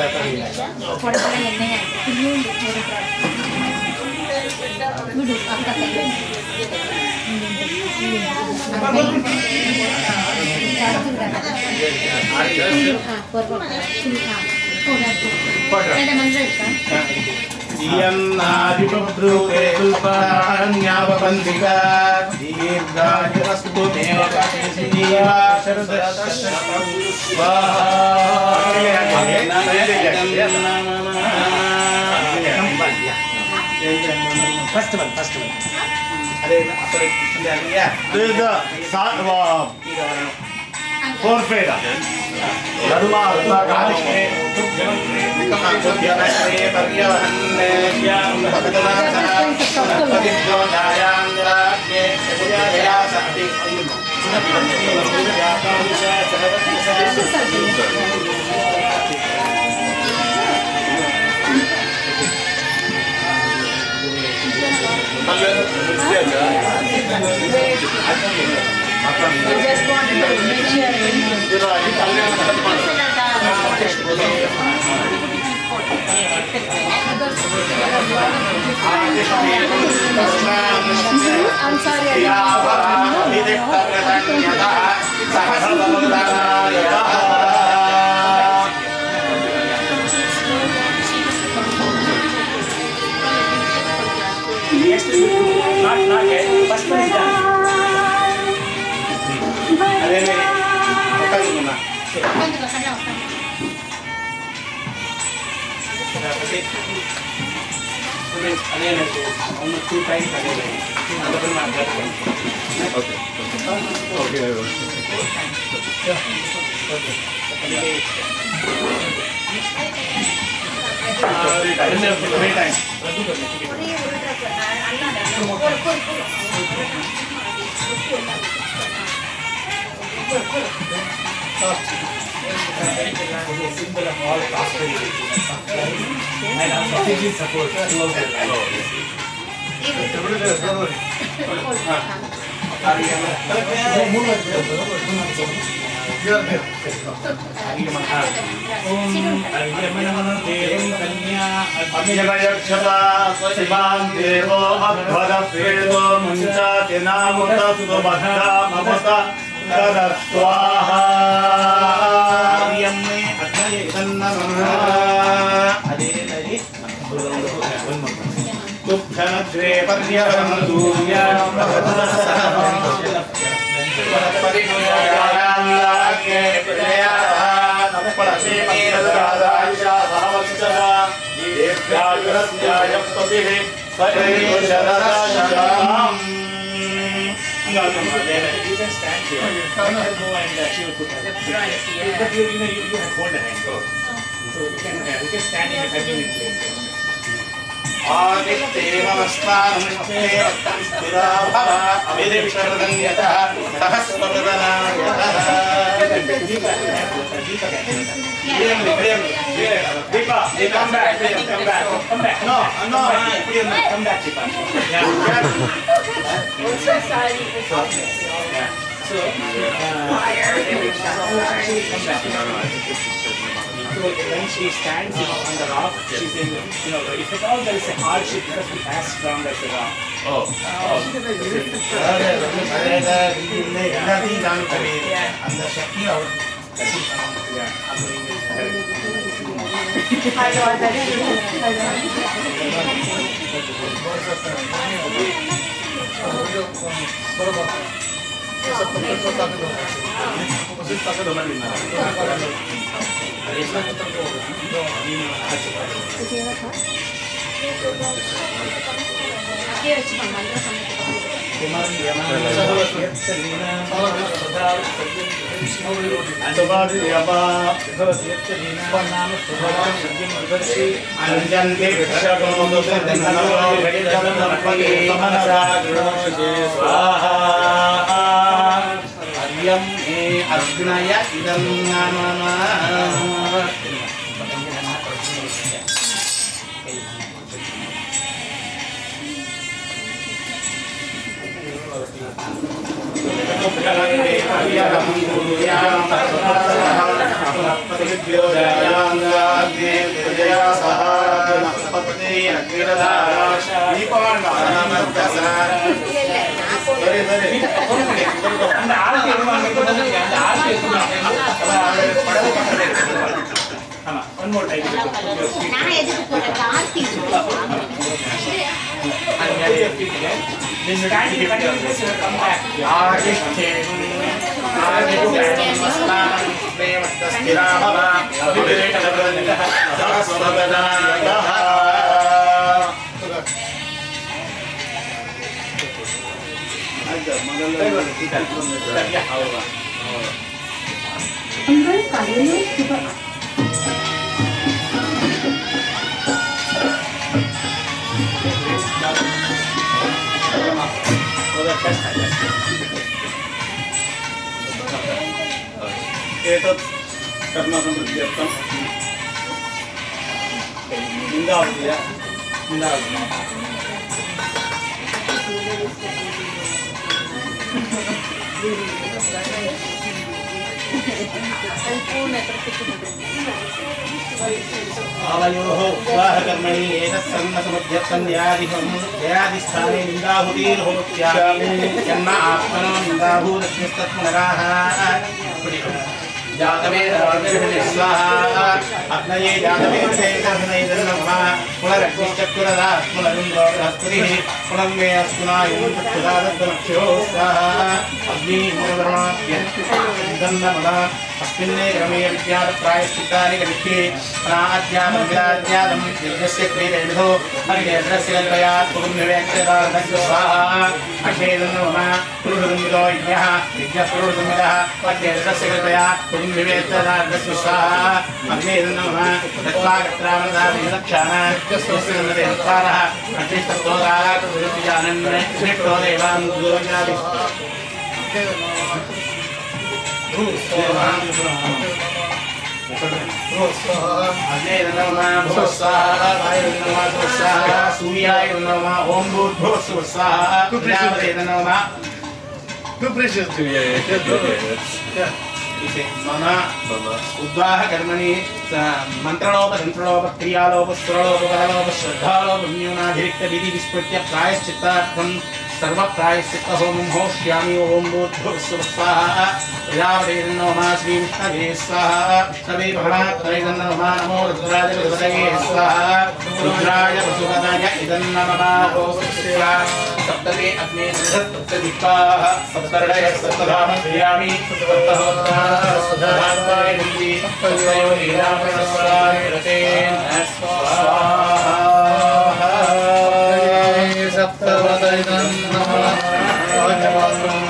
Iyannaadipabrute kulparanyapavantika Dirghajirastu Devakasiva First one. This is the fourth Veda. Dharma, Radhike, I just wanted to make I'm sorry, Not yet. First one is done. Two times symbol of all prosperity and unconditional support throughout their life. You can stand here. Let her go and she will put her. But you have hold her hand. So you can stand in a convenient place. Come back. No, come back, Deepa. So when she stands on the rock, she's in, if at all there is a hardship, it must be as strong as the rock. I Aquí வச்சுக்கோங்க மந்திர சமயத்துக்கு अग्नय इदं One more time. நான் எதுக்கு போறேன் Karthi Then you stand here, come back. एतत् कर्मसमृद्ध्यर्थं निन्दावतीय आवयोः विवाहकर्मणि एतत्सन्नसमुद्यर्थं ध्यादिस्थाने निन्दाहुतिर्होत्यामि यन्न आत्मनो निन्दाभूतस्मिस्तत्पुनराः जातवेदराजर्षणे स्वाहा अग्नये जातवेदसेतर्षणैर्नमः पुनरग्निश्चक्रुरदात् पुनरुन्द्रो बृहस्पतिः पुनर्मे अस्पुनायुं चक्षुरादत्तमक्षो स्वाहा अग्निमूलवर्णाभ्यन्तन्नमः अस्मिन्ने क्रमे विज्ञातप्रायश्चित्तानि करिष्ये अनाद्यामविराज्ञातं यज्ञस्य क्रियतेभ्यो हरिकेन्द्रस्य कल्पयात् पुरुषविवेक्तदानस्य स्वाहा अग्नेदन्नमः पुरुषसंविदो यज्ञः यज्ञः अग्नेदस्य कल्पयात् पुरुषविवेक्तदानस्य स्वाहा अग्नेदन्नमः तत्त्वागत्रामदाभिलक्षाण यज्ञस्य नमदेवकारः अग्निस्तोदात् पुरुषजानन् श्रेष्ठो देवान् गुरुजाति उद्वाह कर्मणि मंत्रणोप तंत्रणोप क्रियालोप स्वरलोप बलोप श्रद्धालोप न्यूनाधिरिक्त विधि विस्मृत्य प्रायश्चित्तार्थं सर्व प्रायश्चित्त होमं होष्यामि ओम भूर्भुवः स्वाहा प्रजापतिर्नो मा श्री विष्णवे स्वाहा विष्णवे भगवान् नमः नमो रुद्राय भगवते स्वाहा रुद्राय वसुपदाय इदं नमः सप्तमे अग्ने सप्तदीपाः सप्तर्षय सप्तधामयामि सप्तहोत्राः सदाभावाय नमः सप्तयो लीलापरस्वराय रतेन स्वाहा सप्तवदनं नमः राजवासुरं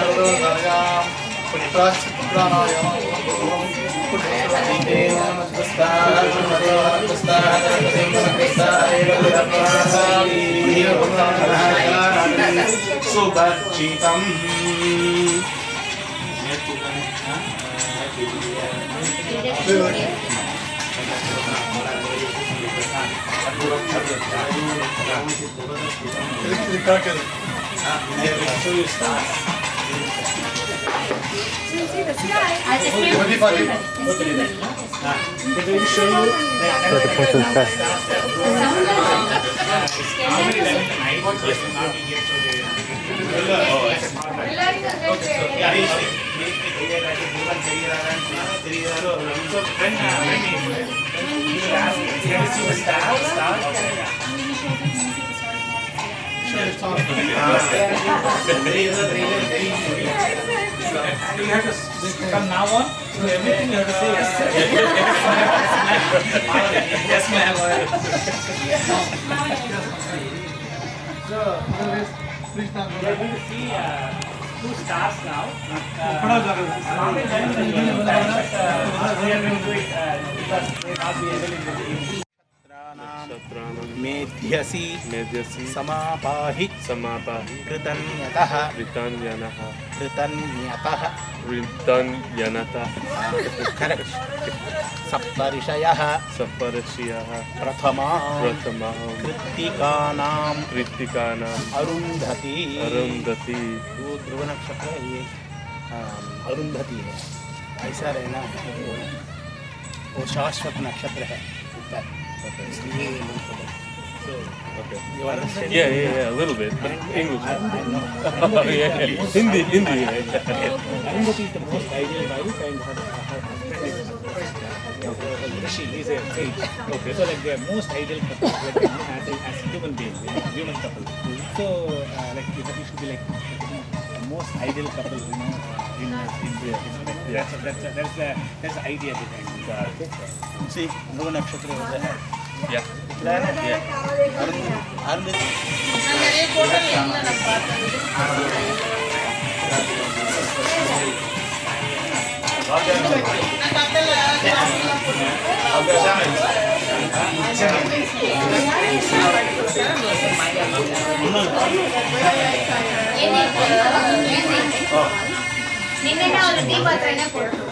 प्राणायाम सुभक्षितम् You have to from now on to everything you have to say yes. Yes, ma'am. So, please stand. We are going to see 2 stars now. We are going to do it because they will not be available in the evening. मेध्यसि मेध्यसि समापाहि समापाहि कृतन्यतः कृतन्यनः कृतन्यतः कृतन्यनतः सप्तऋषयः सप्तर्षयः प्रथमाः कृत्तिकानां Arundhati Arundhati वो ध्रुव नक्षत्र ये अरुन्धति है ऐसा रहना वो शाश्वत नक्षत्र है इसलिए Yeah, a little bit, but English. Hindi. Arundhati is the most ideal wife and her she is a sage. Okay. So like they are most ideal couple, like as human beings, human couple. So like it should be like the most ideal couple, in India. That's the idea behind it. See, Dhruva Nakshatra over there. Yeah. Arundhati. நான் நிறைய போட்டோல என்ன நான் பார்த்தேன். நான் கட்டல ನಿನ್ನೆ ಅವರು ದೀಪ ಹತ್ರನೇ ಕೊಟ್ಟರು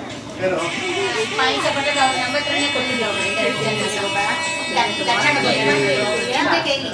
ಪಾಯಸ ಕೊಟ್ಟರೆ ಅವ್ರ ನಮ್ಮ ಹತ್ರನೇ ಕೊಟ್ಟಿದ್ದೆ ಅವರು ಲಕ್ಷಣ ಕೇಳಿ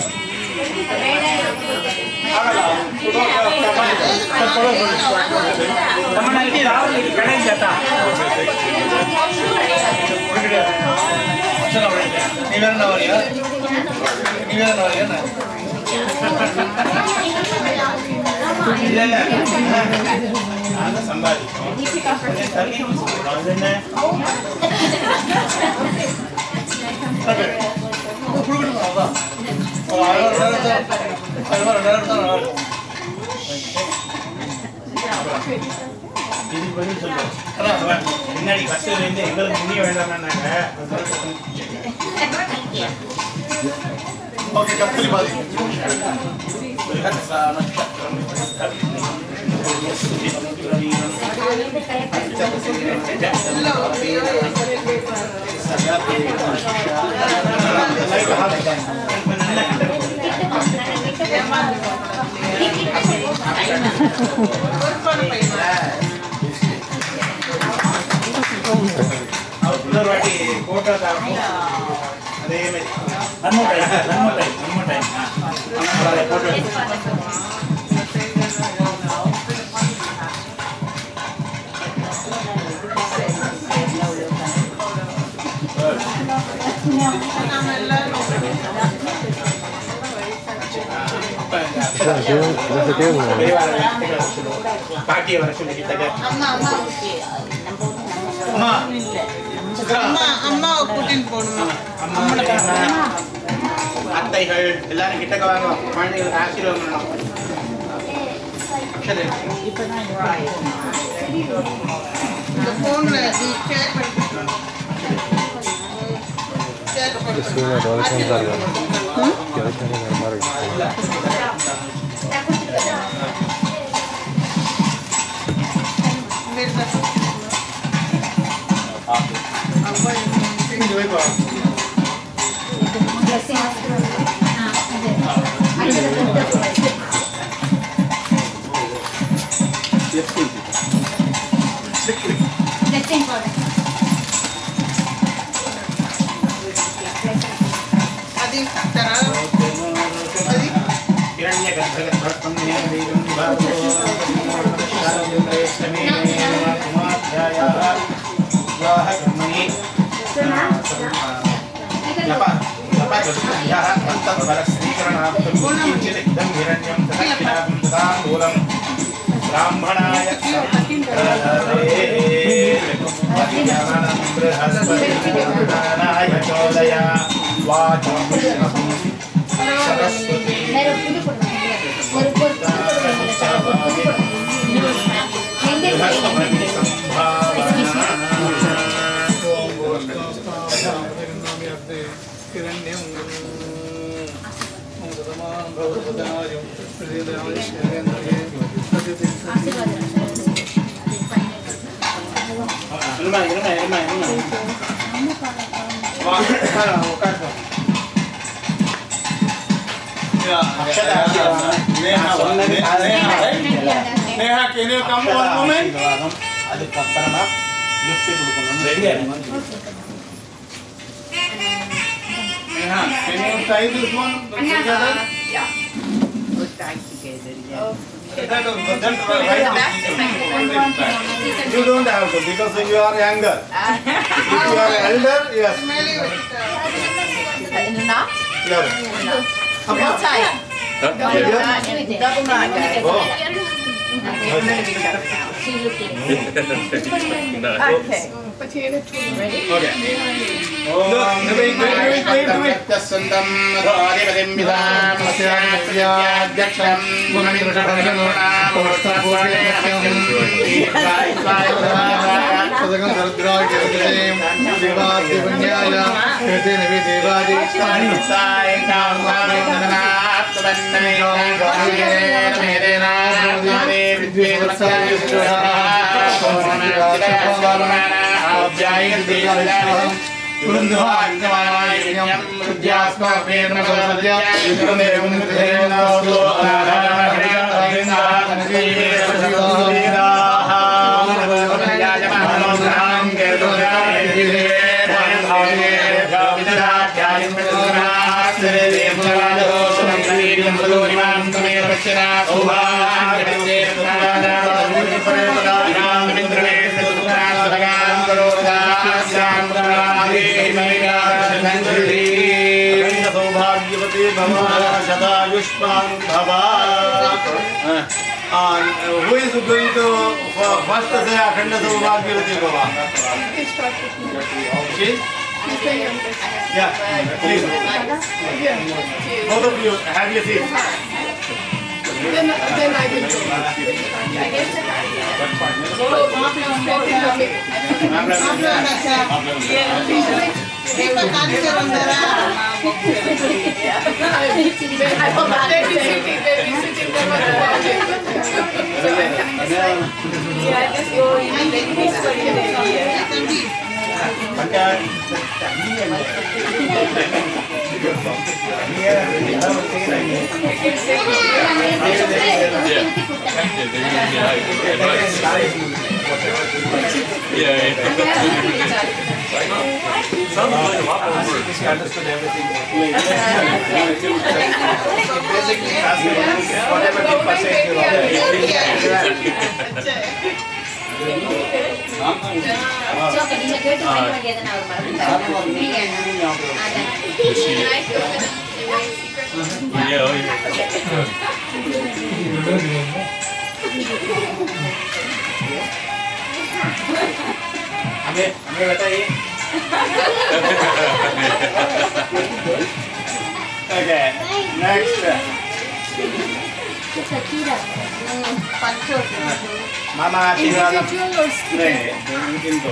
முன்னாடி பஸ்ல இருந்து எங்களுக்கு முன்னிய வேண்டாம்னாங்க. ஓகே கஸ்தூரி பாதி இன்னொரு வாட்டி போட்டோ தான் அதே மாதிரி one more time. போட்டோ பாட்டியை வர சொல்லிக்கிட்டாங்க. அம்மா அம்மாவை கூட்டின்னு போகணுமா? அத்தைகள் எல்லாரும் கிட்டக்க வாங்க, குழந்தைகளுக்கு ஆசீர்வாதம் பண்ணணும். இந்த ஃபோன்ல ஷேர் பண்ணி అది ఇస్తారా? అది ब्राह्मणाय चोदया वाचं Saraswati Neha, can you come one moment? அதுக்கப்புறமா லிஃப்ட் கொடுக்கணும். Neha, can you tie this one together? Yeah. We'll tie together, yeah. You don't have to because you are younger. If you are elder, yes. In a knot? Yes. Real tight. Double knot, guys. Okay. Ready? Okay. सौभाग्यवती भव शतायुष्मान भव. Who is going to first say Akhanda Saubhagyavati Bhava? She? Yeah, please. Both of you have your seat. Then I will go. Understood everything. Basically, whatever the percentage you हमें बताइए. Okay, next. Mama आशीर्वाद. नहीं, इनको.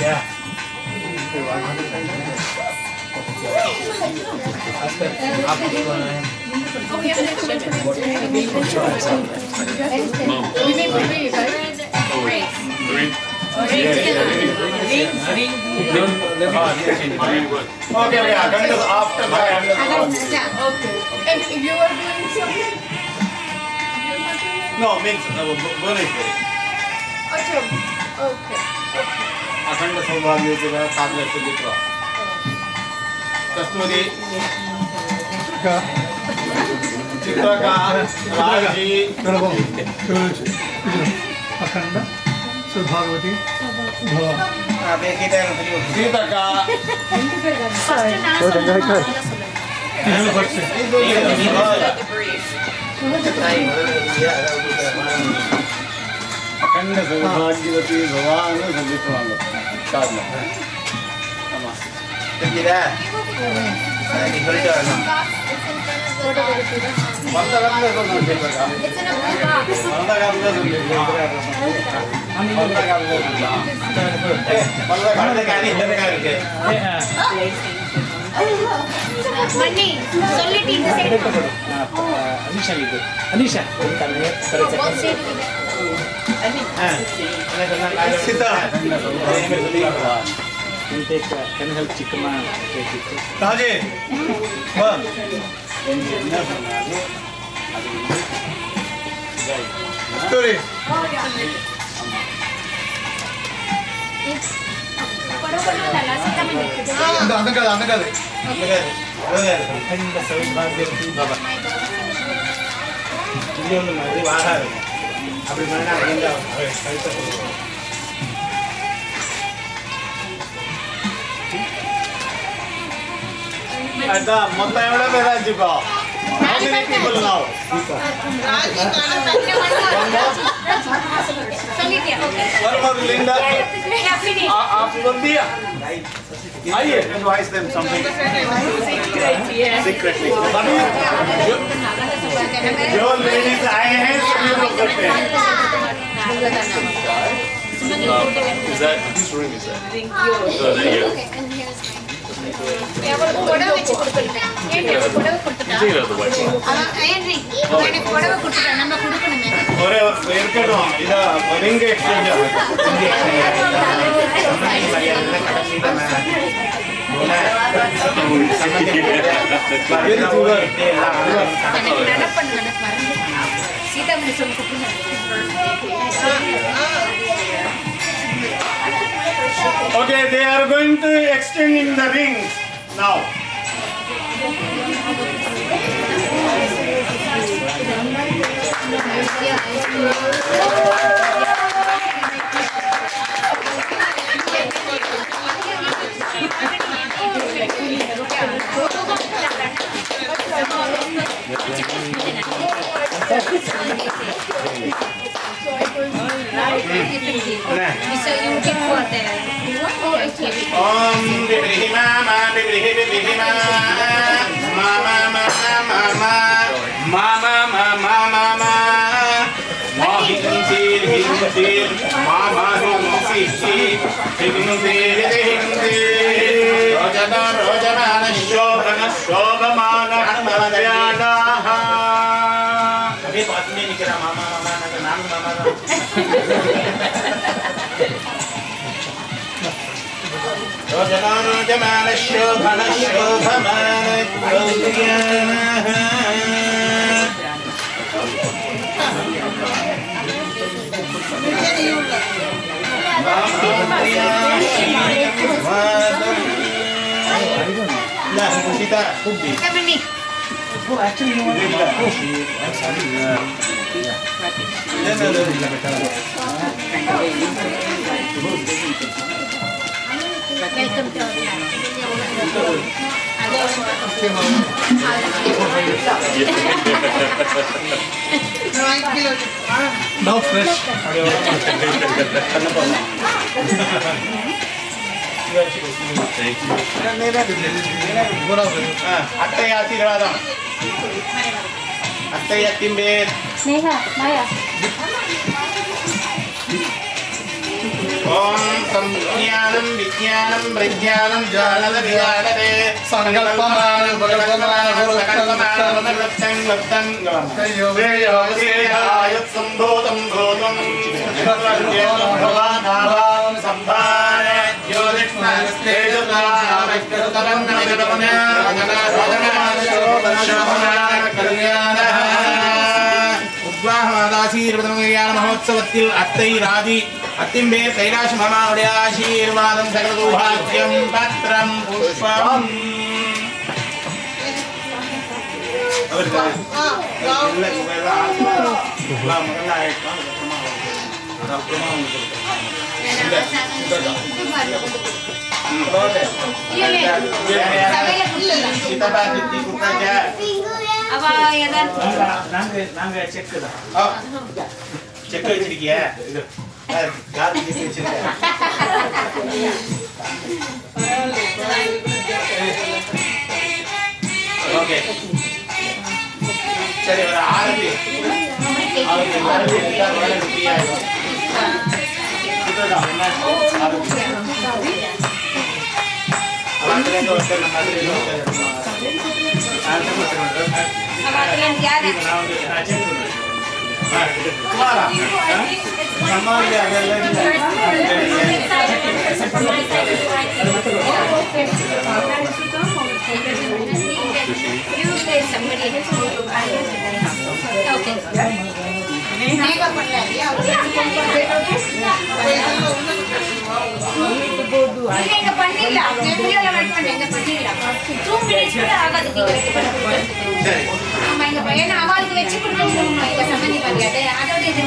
Yeah. Okay, after my Okay. And you are doing something? No, means Bhubaneswari. Okay. अखंड सौभाग्य के बाद 7 लाख से लिखवा. कस्तूरी. चित्रका. राजी. अखंड सौभाग्यवती भव. सीता का. अखंड सौभाग्यवती भवान सभी Money, solid in the side. Anisha. Can you help Chikama take it? Taji, one. Story. Andang kali. Ada మొత్తం ఎవడో పేరాజికో How many people now? One more Linda. आप बोल दिया आइए advise them something secretly जो लेडीज आए हैं सभी लोग करते हैं Is that whose room is that? Thank Oh, there you go. புடவை வச்சு கொடுத்துட்டேன். ஏன் புடவை கொடுத்துட்டா? You take it out of the way. அவன் ஏன்டி எனக்கு புடவை கொடுத்துட்டா நம்ம கொடுக்கணுமே. ஒரே இருக்கட்டும் இத ரிங் எக்ஸ்சேஞ்ச் சீதா சொல்லி Okay, they are going to extending the rings now. Om bibrihi mama bibrihi bibrihi mama mama mama mama mama mama Mahim sir him sir mama him sir him sir rojana rojana shobhana shobhamana hanumadhyana अभी बात में नहीं करा मामा मामा ना तो नाम मामा Rojana rojamana shobhana shobhamana hanumadhyana Nah, kita kubi. Kami Oh, actually, you want to I'm sorry. welcome to our Now fresh. Thank you. Atte आशीर्वादम अत्ते यतिम्बे Neha, Maya. ओम संज्ञानम विज्ञानम विज्ञानम ज्ञानद ज्ञानदे संकल्पमान भगवतमान भगवतमान लक्ष्यं लक्ष्यं योगे योगेयाय संभूतं भूतं सर्वज्ञं भवानाभां संभार ज्योतिष्मास्तेजोतावक्तरं नमः कल्याणः उद्वाहमादाशीर्वदमज्ञान महोत्सवत्तिल अत्तै राधि अत्तिंबे कैलाश मामावुडे आशीर्वादं सकलसौभाग्यं पत्रं पुष्पम् நாங்க செக் தான் செக் வச்சிருக்கியா இது கார் வச்சிருக்கேன் Okay. சரி ஒரு ஆரத்தி அவளுக்கு வச்சு கொடுக்கணும் சம்மந்தி பாரியாடு அதோட இது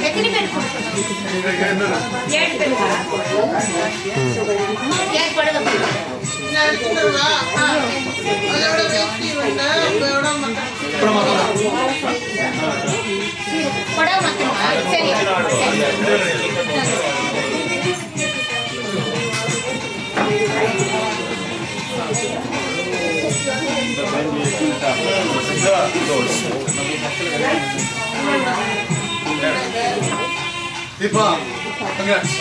எத்தனை பேர் புடவை மட்டுமா சரி Deepa, congrats.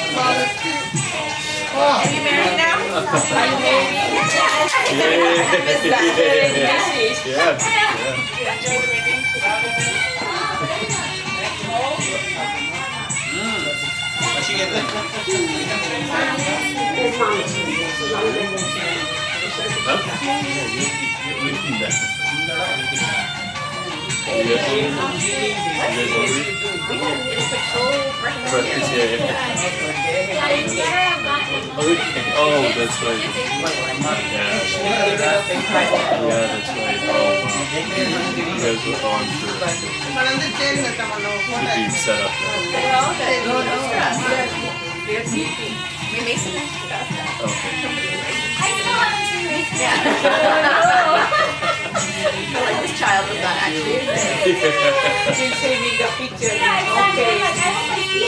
Are you married now? Are you married? I missed that. Yes. Enjoy the wedding. Oh, that's right. Yeah, that's right. Oh, you guys were on to be set up there. We are sleeping. We make some extra stuff. Okay. I still haven't seen this. Like this child was not actually there. She's saving the picture. Yeah, exactly.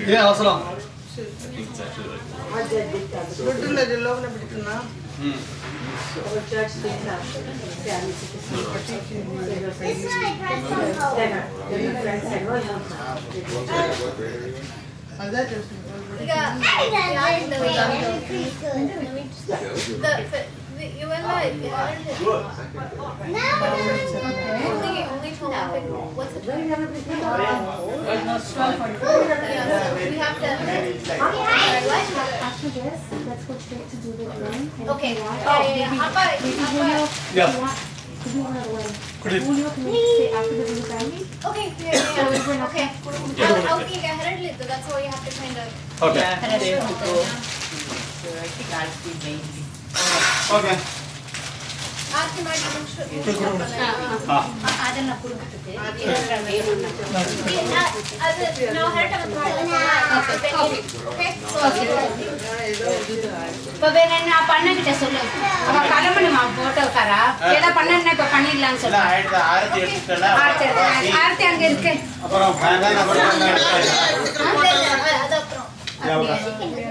Yeah, awesome. It's actually like You went live. Only 12. What's the time? We have to. After this, let's go straight to do the drawing. Okay. Yeah. Could you say after the video family? Okay. Yeah. Okay. Okay. That's why you have to kind of. Okay. Yeah, they have to go. So I think I'll be maybe. Okay. Ask him ಅದನ್ನ ಕುಡುಕುತ್ತದೆ ನಾವು ಹರಟ இப்போ வேணா அப்ப அண்ணன் கிட்ட சொல்லு அவ கிளம்பணுமா போட்டோக்காரா ஏதா பண்ணா இப்ப பண்ணிடலாம்னு சொல்லு ஆரத்தி எடுத்துட்டா ஆர்த்தி அங்க இருக்கு அப்புறம் அது அப்புறம்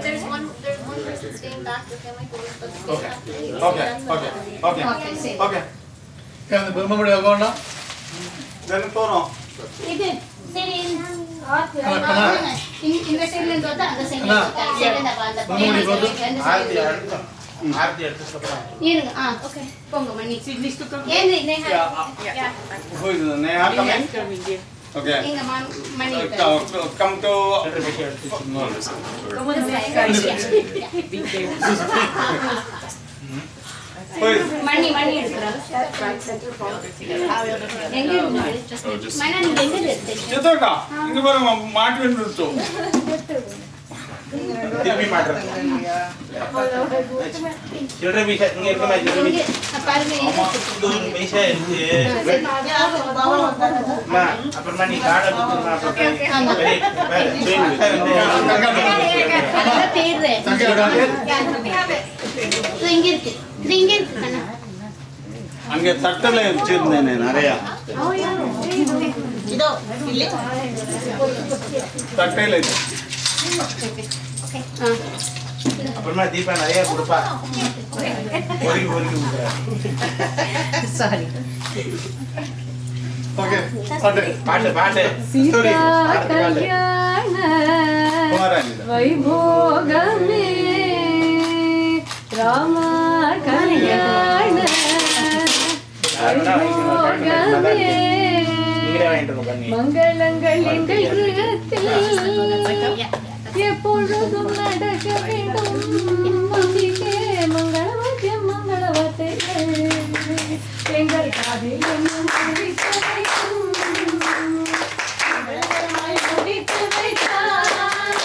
there's one person staying back with him like Okay. Okay. Okay. Okay. Okay. Yeah, the Burma video go on. Then போறோம். இது சரி இந்த சைடுல இருந்து வந்து அந்த சைடுல அந்த ஆரத்தி எடுத்துட்டு இருங்க ஓகே போங்க மணி ஏன் Neha Who is Neha coming? Okay. இங்க மணி Come to. மணி எடுக்கிறோம். எங்க மணி நீங்க எங்க எடுத்தீங்க? சித்தோக்கா இங்க பாருங்க மாட்டி வந்துருச்சு. திருப்பி மாட்டுறேன். சில்லறை பைசா இங்க இருக்க மாதிரி சில்லறை பைசா. பாருங்க ஆமா, இது ஒரு பைசா இருக்கு. அம்மா, அப்புறமா நீ காடை கொடுத்துருமா அப்புறம் அதெல்லாம் தேடுறேன். இங்க இருக்கு அண்ணா. அங்க தட்டல வச்சிருந்தேனே நிறைய. இதோ இல்ல தட்டையில அப்புறமா தீபா நிறைய கொடுப்பா. ஒருக்கி கொடுக்குறா. சாரி. ஓகே பாட்டு சீதா கல்யாண வைபோகமே ராம கல்யாண வைபோகமே மங்களங்கள் எங்கள் கிரகத்தில் எப்பொழுதும் நடக்க வேண்டும். மந்திக்கே மங்களவாத்தியம் மங்களவார்த்தைகள் எங்கள் காதில் என்னும் முடித்து வைக்கும். மங்களமாய் முடித்து வைத்தார்.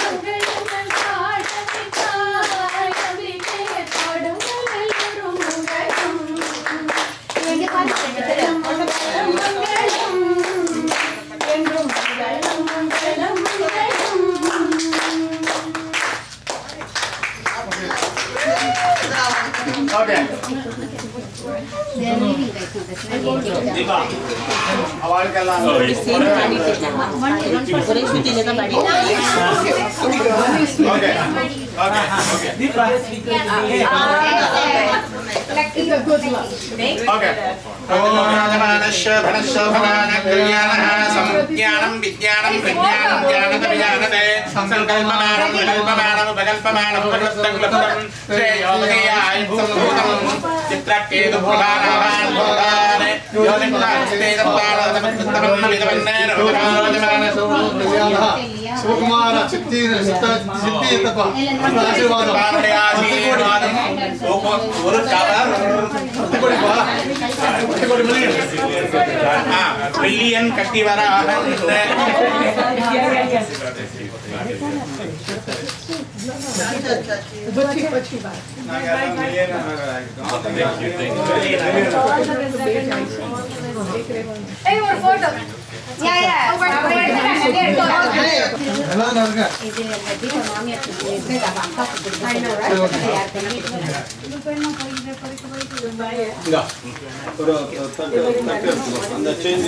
மங்களங்கள் பாட வைத்தார். அம்பிகே பாடுங்கள் எல்லோரும் மங்களம். எங்க பாத்து மங்களம் மங்களம் என்றும் மங்களம் மங்களம் மங்களம். Okay. தீபா அவளுக்கெல்லாம் ஒரே ஸ்மிதில தான் பாடி Okay. தீபா Okay. संज्ञानं विज्ञानं प्रज्ञानं ज्ञानते संकल्पमानं विकल्पमानं उपकल्पमानं प्रकृतं श्रेयोदयाय भूतं चित्रकेतु प्रधानान् भूतान् योनिक्तास्तेजपालतमत्तमं विदवन्ने ಶಿವಕುಮಾರ ಚಿತ್ತಿ ತಪ್ಪ ஆசீர்வாதம் ஒரு கவர் மில்லியன் கட்டி வர Hey, ஒரு photo. ಎಲ್ಲ ನನಗೆ அந்த சேஞ்ச்